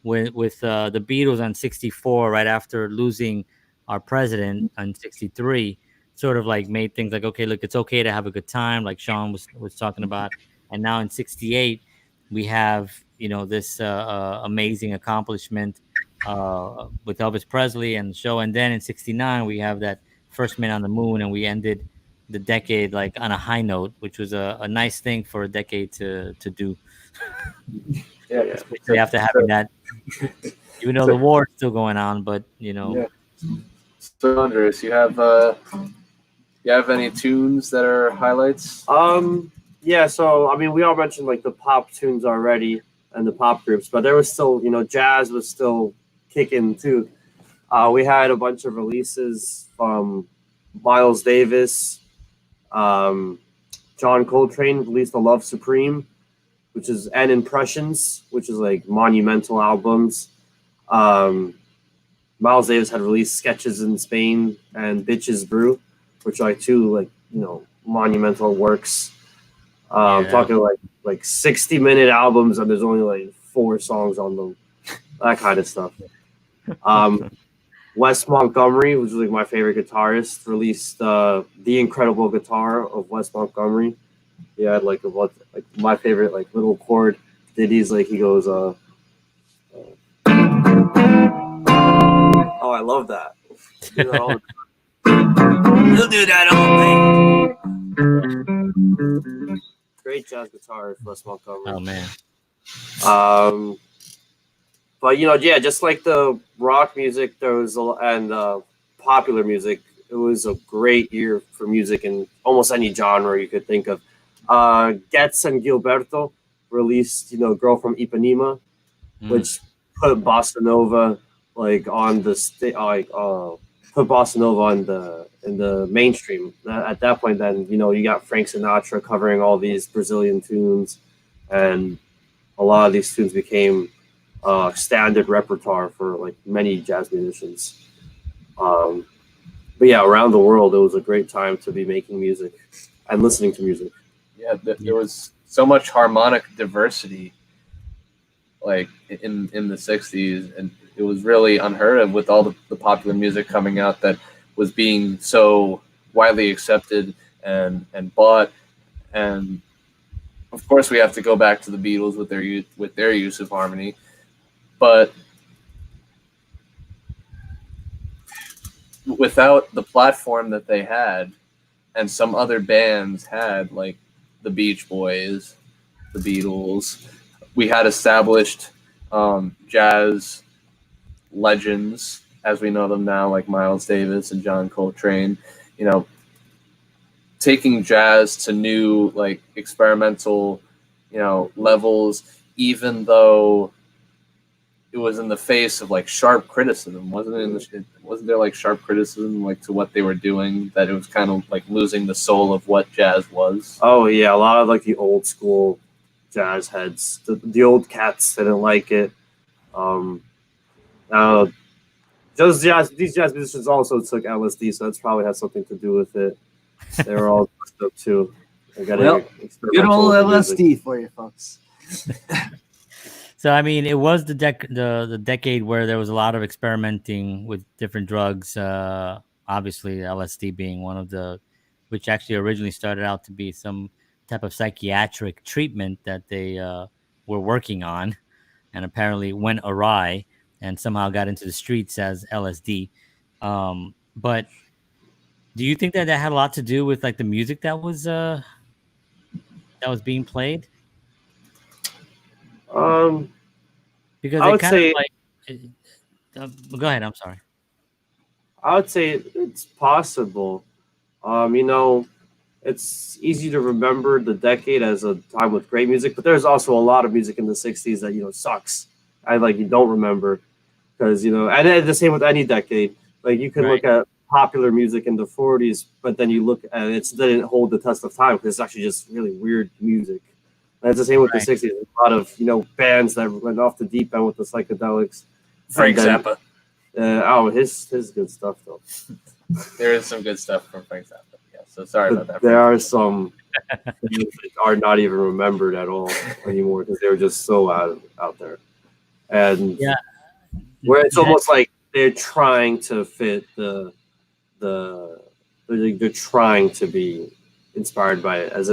with the Beatles on '64, right after losing our president on '63, sort of like made things like, okay, look, it's okay to have a good time, like Sean was talking about. And now in '68, we have this amazing accomplishment with Elvis Presley and the show. And then in '69, we have that first man on the moon, and we ended the decade like on a high note, which was a nice thing for a decade to do. Yeah. Especially after having that, even though the war is still going on, but Yeah. So Andres, you have any tunes that are highlights? Yeah, so I mean we all mentioned like the pop tunes already and the pop groups, but there was still, jazz was still kicking too. We had a bunch of releases from Miles Davis. John Coltrane released The Love Supreme, and Impressions, which is like monumental albums. Miles Davis had released Sketches in Spain and Bitches Brew, which are two monumental works. Talking like 60-minute albums, and there's only like 4 songs on them, that kind of stuff. Wes Montgomery, which is like my favorite guitarist, released The Incredible Guitar of Wes Montgomery. He had like my favorite like little chord ditties, like he goes Oh, I love that. Do that all the We'll do that all day. Great jazz guitarist, Les Montgomery. Oh man. But yeah, just like the rock music, there was and popular music. It was a great year for music in almost any genre you could think of. Getz and Gilberto released, "Girl from Ipanema," which put bossa nova on the put bossa nova in the mainstream. At that point, then you got Frank Sinatra covering all these Brazilian tunes, and a lot of these tunes became standard repertoire for many jazz musicians. But yeah, around the world, it was a great time to be making music and listening to music. Yeah, there was so much harmonic diversity, in the '60s, and it was really unheard of with all the popular music coming out that was being so widely accepted and bought. And of course, we have to go back to the Beatles with their use of harmony, but without the platform that they had, and some other bands had, like the Beach Boys, the Beatles, we had established jazz legends as we know them now, like Miles Davis and John Coltrane. Taking jazz to new experimental levels, even though it was in the face of sharp criticism. Wasn't there sharp criticism to what they were doing, that it was kind of losing the soul of what jazz was? Oh yeah, a lot of the old school jazz heads, the old cats didn't like it. These jazz musicians also took LSD, so that's probably had something to do with it. They were all messed up too. Good old LSD for you folks. So I mean, it was the decade where there was a lot of experimenting with different drugs. Obviously, LSD being one of which actually originally started out to be some type of psychiatric treatment that they were working on, and apparently went awry and somehow got into the streets as LSD. But do you think that had a lot to do with the music that was being played? Because I would say, go ahead. I'm sorry. I would say it's possible. It's easy to remember the decade as a time with great music, but there's also a lot of music in the '60s that sucks. You don't remember because and the same with any decade. You can look at popular music in the '40s, but then you look at it didn't hold the test of time because it's actually just really weird music. And it's the same with the '60s. A lot of bands that went off the deep end with the psychedelics. Frank Zappa. His good stuff though. There is some good stuff from Frank Zappa. Yeah, so sorry about that. There are some that are not even remembered at all anymore because they were just so out there. And where it's almost like they're trying to fit they're trying to be inspired by it, as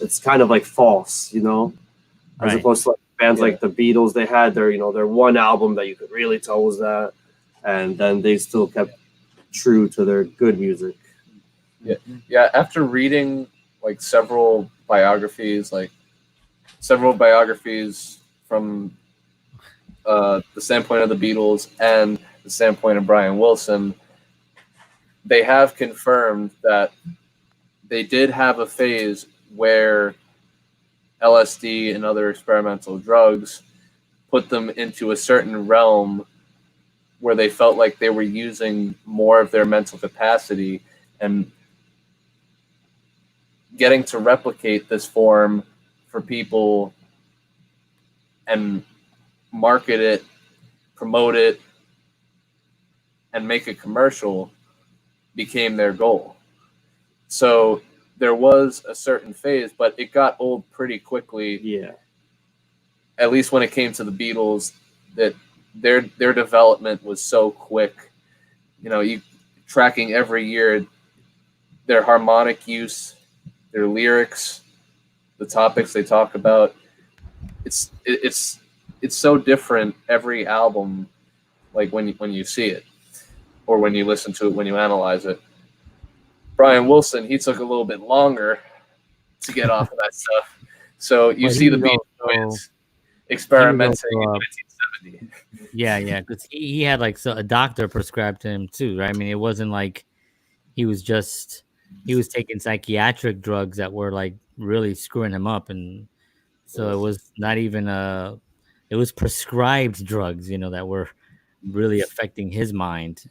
it's kind of false, as opposed to bands like the Beatles. They had their one album that you could really tell was that, and then they still kept true to their good music. Yeah. After reading several biographies from the standpoint of the Beatles and the standpoint of Brian Wilson, they have confirmed that they did have a phase where LSD and other experimental drugs put them into a certain realm where they felt like they were using more of their mental capacity and getting to replicate this form for people and market it, promote it, and make it commercial became their goal. So there was a certain phase, but it got old pretty quickly. Yeah. At least when it came to the Beatles, that their development was so quick. You tracking every year their harmonic use, their lyrics, the topics they talk about. It's so different every album, when you see it. or when you listen to it, when you analyze it. Brian Wilson, he took a little bit longer to get off of that stuff. So you But see the he was Beach also Boys he was experimenting in also 1970. yeah, because he had like a doctor prescribed to him too, right? I mean, it wasn't like he was just he was taking psychiatric drugs that were like really screwing him up, and so it was not even it was prescribed drugs, that were really affecting his mind.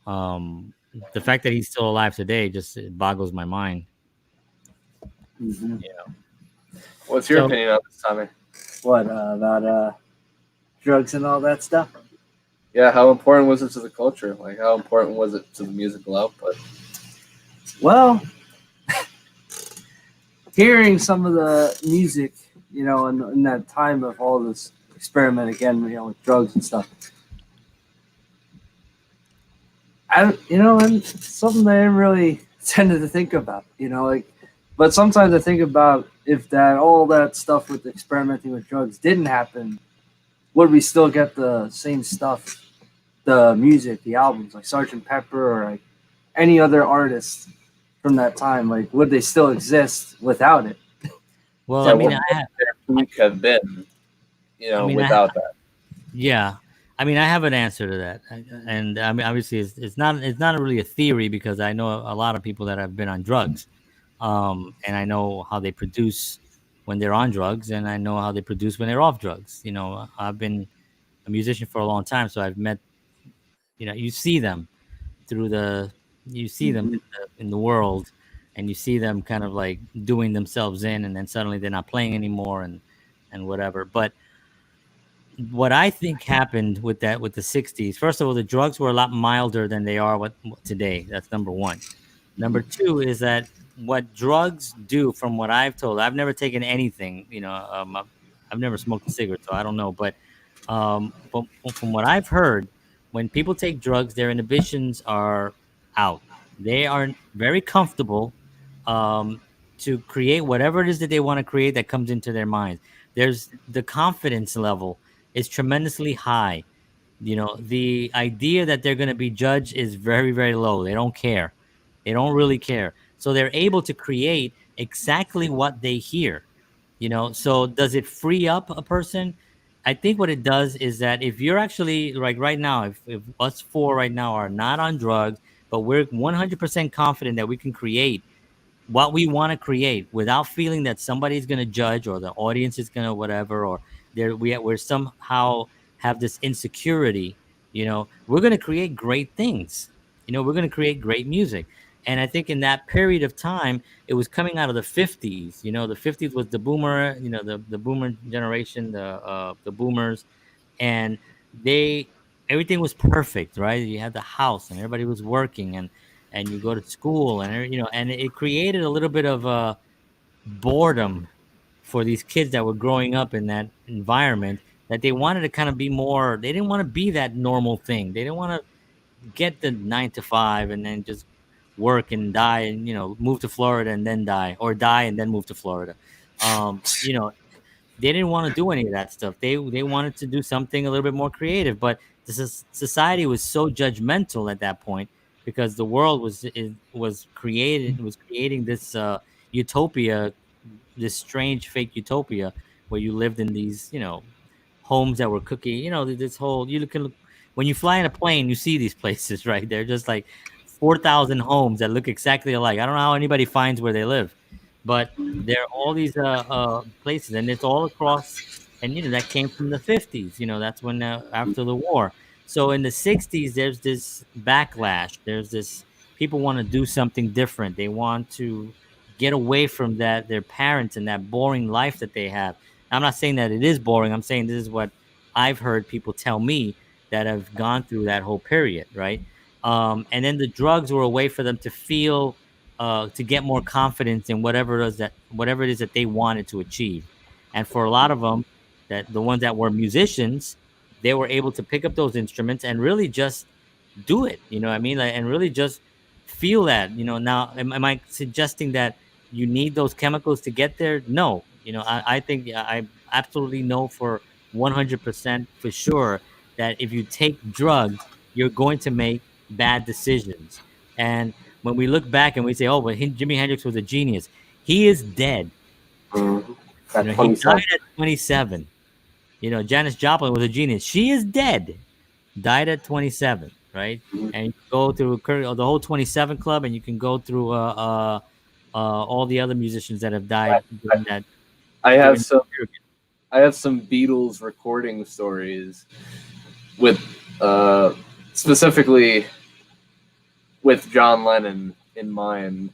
Um, the fact that he's still alive today just it boggles my mind. Mhm. What's your So opinion on this, Tommy? What about drugs and all that stuff? Yeah, how important was it to the culture? Like, how important was it to the musical output? Well, hearing some of the music, in that time of all this experiment again, with drugs and stuff. And it's something I didn't really tended to think about, but sometimes I think about if that all that stuff with experimenting with drugs didn't happen, would we still get the same stuff, the music, the albums, like Sergeant Pepper or like any other artist from that time? Like, would they still exist without it? well, Yeah, I mean, what would their peak have been, I mean, without that? yeah, I mean, I have an answer to that, and I mean, obviously, it's not really a theory because I know a lot of people that have been on drugs, and I know how they produce when they're on drugs, and I know how they produce when they're off drugs. I've been a musician for a long time, so I've met, you see them through the, you see them Mhm. in the world, and you see them kind of like doing themselves in, and then suddenly they're not playing anymore, and whatever. But what I think happened with that with the '60s, first of all, the drugs were a lot milder than they are what today. That's number one. Number two is that what drugs do, from what I've told, I've never taken anything. I've never smoked a cigarette, so I don't know. But from what I've heard, when people take drugs, their inhibitions are out. They are very comfortable um, to create whatever it is that they want to create that comes into their minds. There's the confidence level is tremendously high. The idea that they're going to be judged is very, very low. They don't care. They don't really care. So they're able to create exactly what they hear. So does it free up a person? I think what it does is that if you're actually like right now, if us four right now are not on drugs, but we're 100% confident that we can create what we want to create without feeling that somebody's going to judge or the audience is going to whatever, or we're somehow have this insecurity. We're going to create great things. We're going to create great music. And I think in that period of time, it was coming out of the 50s. The 50s was the boomer, the boomer generation, the boomers, and they everything was perfect, right? You had the house and everybody was working, and you go to school, and it created a little bit of boredom for these kids that were growing up in that environment, that they wanted to kind of be more, they didn't want to be that normal thing. They didn't want to get the 9 to 5 and then just work and die and move to Florida and then die, or die and then move to Florida. um you know they didn't want to do any of that stuff. They wanted to do something a little bit more creative, but society was so judgmental at that point because the world was creating this utopia, this strange fake utopia where you lived in these homes that were cooking. This whole you look when you fly in a plane, you see these places, right? They're just like 4,000 homes that look exactly alike. I don't know how anybody finds where they live, but there are all these places, and it's all across. And that came from the 50s. That's when after the war. So in the 60s, there's this backlash. There's this people want to do something different. They want to get away from that their parents and that boring life that they have. I'm not saying that it is boring. I'm saying this is what I've heard people tell me that have gone through that whole period, right? And then the drugs were a way for them to feel, to get more confidence in whatever it is that they wanted to achieve. And for a lot of them, that the ones that were musicians, they were able to pick up those instruments and really just do it. You know what I mean? Like, and really just feel that. Now, am I suggesting that you need those chemicals to get there? No. I think I absolutely know for 100% for sure that if you take drugs, you're going to make bad decisions. And when we look back and we say, "Oh, but Jimi Hendrix was a genius," he is dead. Mhm. You At know, he 27. died at 27. You know, Janis Joplin was a genius. She is dead. Died at 27, right? Mhm. And you go through the whole 27 club, and you can go through all the other musicians that have died during that. I have During some that period. I have some Beatles recording stories with specifically with John Lennon in mind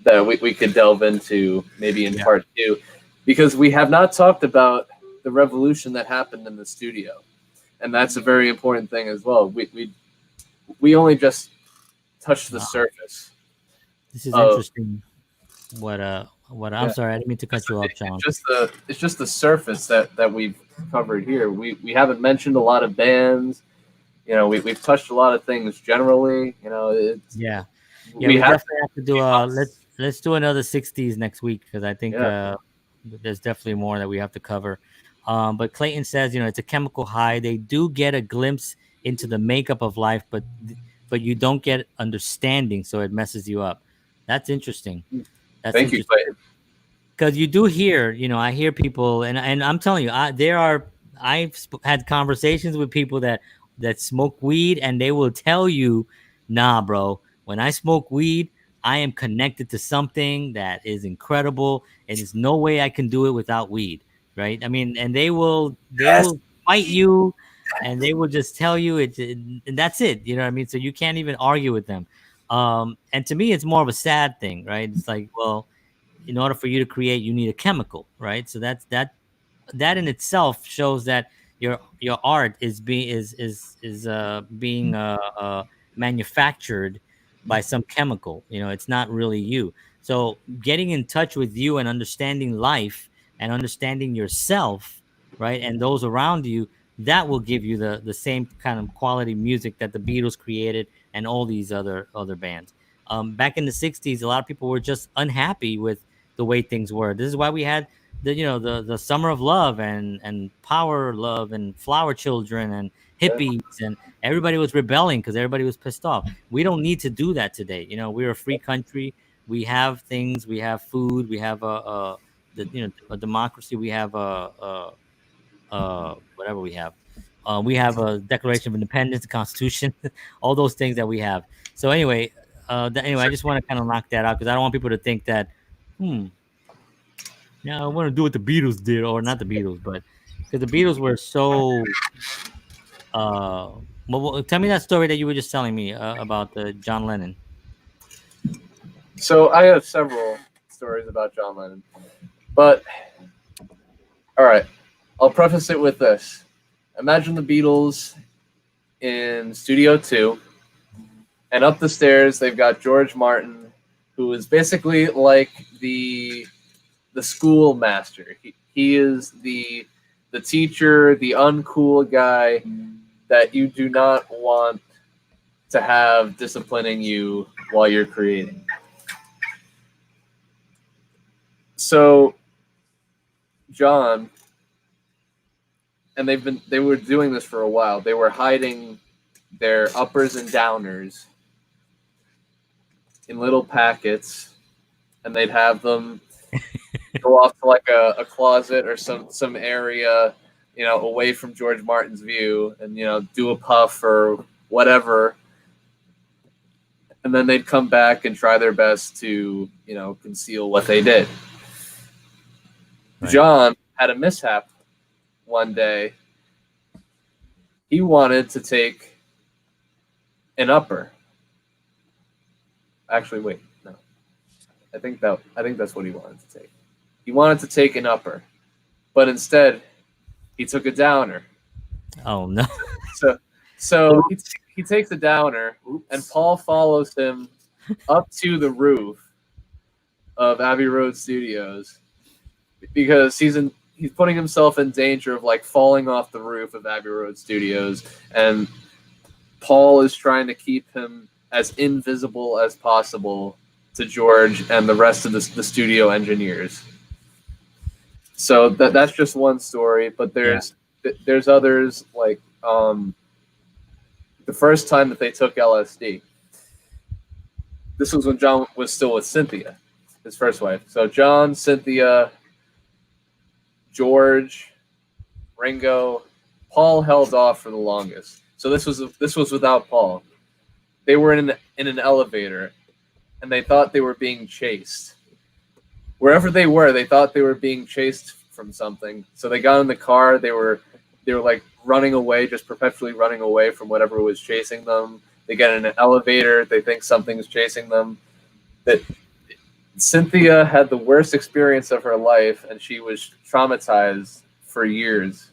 that we could delve into maybe in part 2, because we have not talked about the revolution that happened in the studio, and that's a very important thing as well. We only just touched the Wow. surface. This is of interesting. What I'm Yeah. sorry, I didn't mean to cut you off, John. It's just the surface that we've covered here. We haven't mentioned a lot of bands. You know, we've touched a lot of things generally. You know, Yeah, we we have definitely have to do let's do another 60s next week, because I think there's definitely more that we have to cover. But Clayton says, you know, it's a chemical high. They do get a glimpse into the makeup of life, but you don't get understanding, so it messes you up. That's interesting. That's Thank you, interesting. Clayton. Because you do hear, you know, I hear people, and I'm telling you, I've had conversations with people that smoke weed, and they will tell you, nah, bro, when I smoke weed, I am connected to something that is incredible, and there's no way I can do it without weed, right? I mean, and they will fight you, and they will just tell you and that's it, you know what I mean? So you can't even argue with them. And to me, it's more of a sad thing, right? It's like, well, in order for you to create, you need a chemical, right? So that in itself shows that your art is being manufactured by some chemical. You know, it's not really you. So getting in touch with you and understanding life and understanding yourself, right, and those around you, that will give you the same kind of quality music that the Beatles created and all these other bands. Back in the 60s, a lot of people were just unhappy with the way things were. This is why we had the summer of love and power love and flower children and hippies, and everybody was rebelling because everybody was pissed off. We don't need to do that today. You know, we're a free country. We have things. We have food. We have a democracy. We have whatever we have. We have a Declaration of Independence, a Constitution, all those things that we have. So anyway, I just want to kind of knock that out, because I don't want people to think that, yeah, I want to do what the Beatles did, or not the Beatles, but because the Beatles were so. Tell me that story that you were just telling me about John Lennon. So I have several stories about John Lennon, but all right, I'll preface it with this. Imagine the Beatles in Studio 2, and up the stairs they've got George Martin, who is basically like the school master. He is the teacher, the uncool guy that you do not want to have disciplining you while you're creating. So John, and they were doing this for a while. They were hiding their uppers and downers in little packets, and they'd have them go off to like a closet or some area, you know, away from George Martin's view, and, you know, do a puff or whatever, and then they'd come back and try their best to, you know, conceal what they did. Right. John had a mishap one day. He wanted to take an upper. Actually, wait, no. I think that's what he wanted to take. He wanted to take an upper, but instead he took a downer. Oh no! So he takes a downer, and Paul follows him up to the roof of Abbey Road Studios because he's putting himself in danger of like falling off the roof of Abbey Road Studios, and Paul is trying to keep him as invisible as possible to George and the rest of the studio engineers. So that's just one story, but there's others, like the the first time that they took LSD. This was when John was still with Cynthia, his first wife. So John, Cynthia, George, Ringo, Paul held off for the longest. So this was without Paul. They were in an elevator, and they thought they were being chased. Wherever they were, they thought they were being chased from something. So they got in the car. They were like running away, just perpetually running away from whatever was chasing them. They get in an elevator. They think something's chasing them. That Cynthia had the worst experience of her life, and she was traumatized for years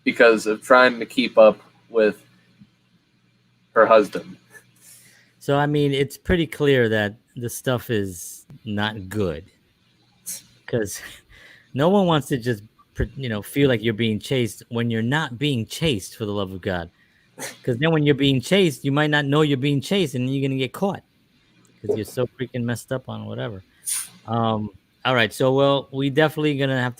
because of trying to keep up with her husband. So I mean, it's pretty clear that the stuff is not good, because no one wants to just feel like you're being chased when you're not being chased, for the love of God. Because then when you're being chased, you might not know you're being chased, and then you're gonna get caught because you're so freaking messed up on whatever. All right, so well, we definitely gonna have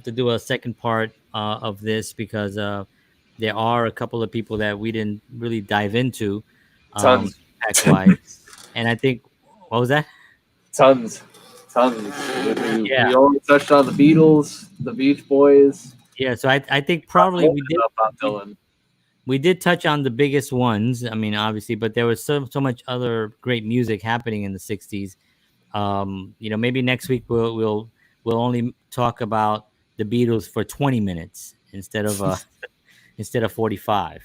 to do a second part of this, because there are a couple of people that we didn't really dive into, Tons. wise, and I think, what was that? Tons. Yeah. We only touched on the Beatles, the Beach Boys. Yeah, so I think probably Bob Dylan. we did touch on the biggest ones. I mean, obviously, but there was so much other great music happening in the '60s. Maybe next week we'll only talk about the Beatles for 20 minutes instead of 45.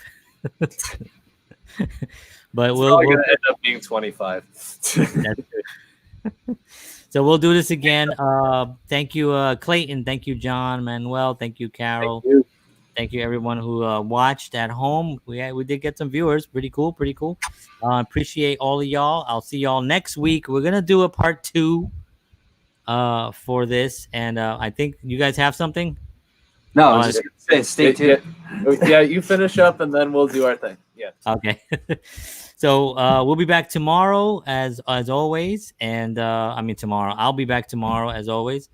But We'll gonna end up being 25. That's good. So we'll do this again. Thank you, Clayton. Thank you, John, Manuel. Thank you, Carol. Thank you, everyone who watched at home. We did get some viewers. Pretty cool. Appreciate all of y'all. I'll see y'all next week. We're gonna do a part 2 for this, and I think you guys have something. No, I was just gonna say, stay tuned. Yeah, you finish up, and then we'll do our thing. Yeah. Okay. So we'll be back tomorrow as always, and tomorrow I'll be back tomorrow as always.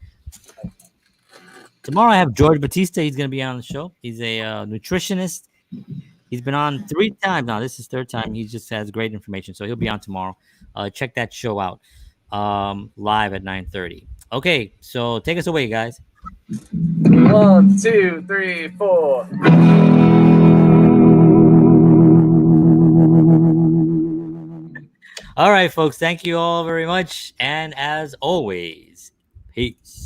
Tomorrow I have George Batista. He's going to be on the show. He's a nutritionist. He's been on 3 times now. This is 3rd time. He just has great information, so he'll be on tomorrow. Check that show out live at 9:30. Okay, so take us away, guys. 1, 2, 3, 4. All right, folks. Thank you all very much, and as always, peace.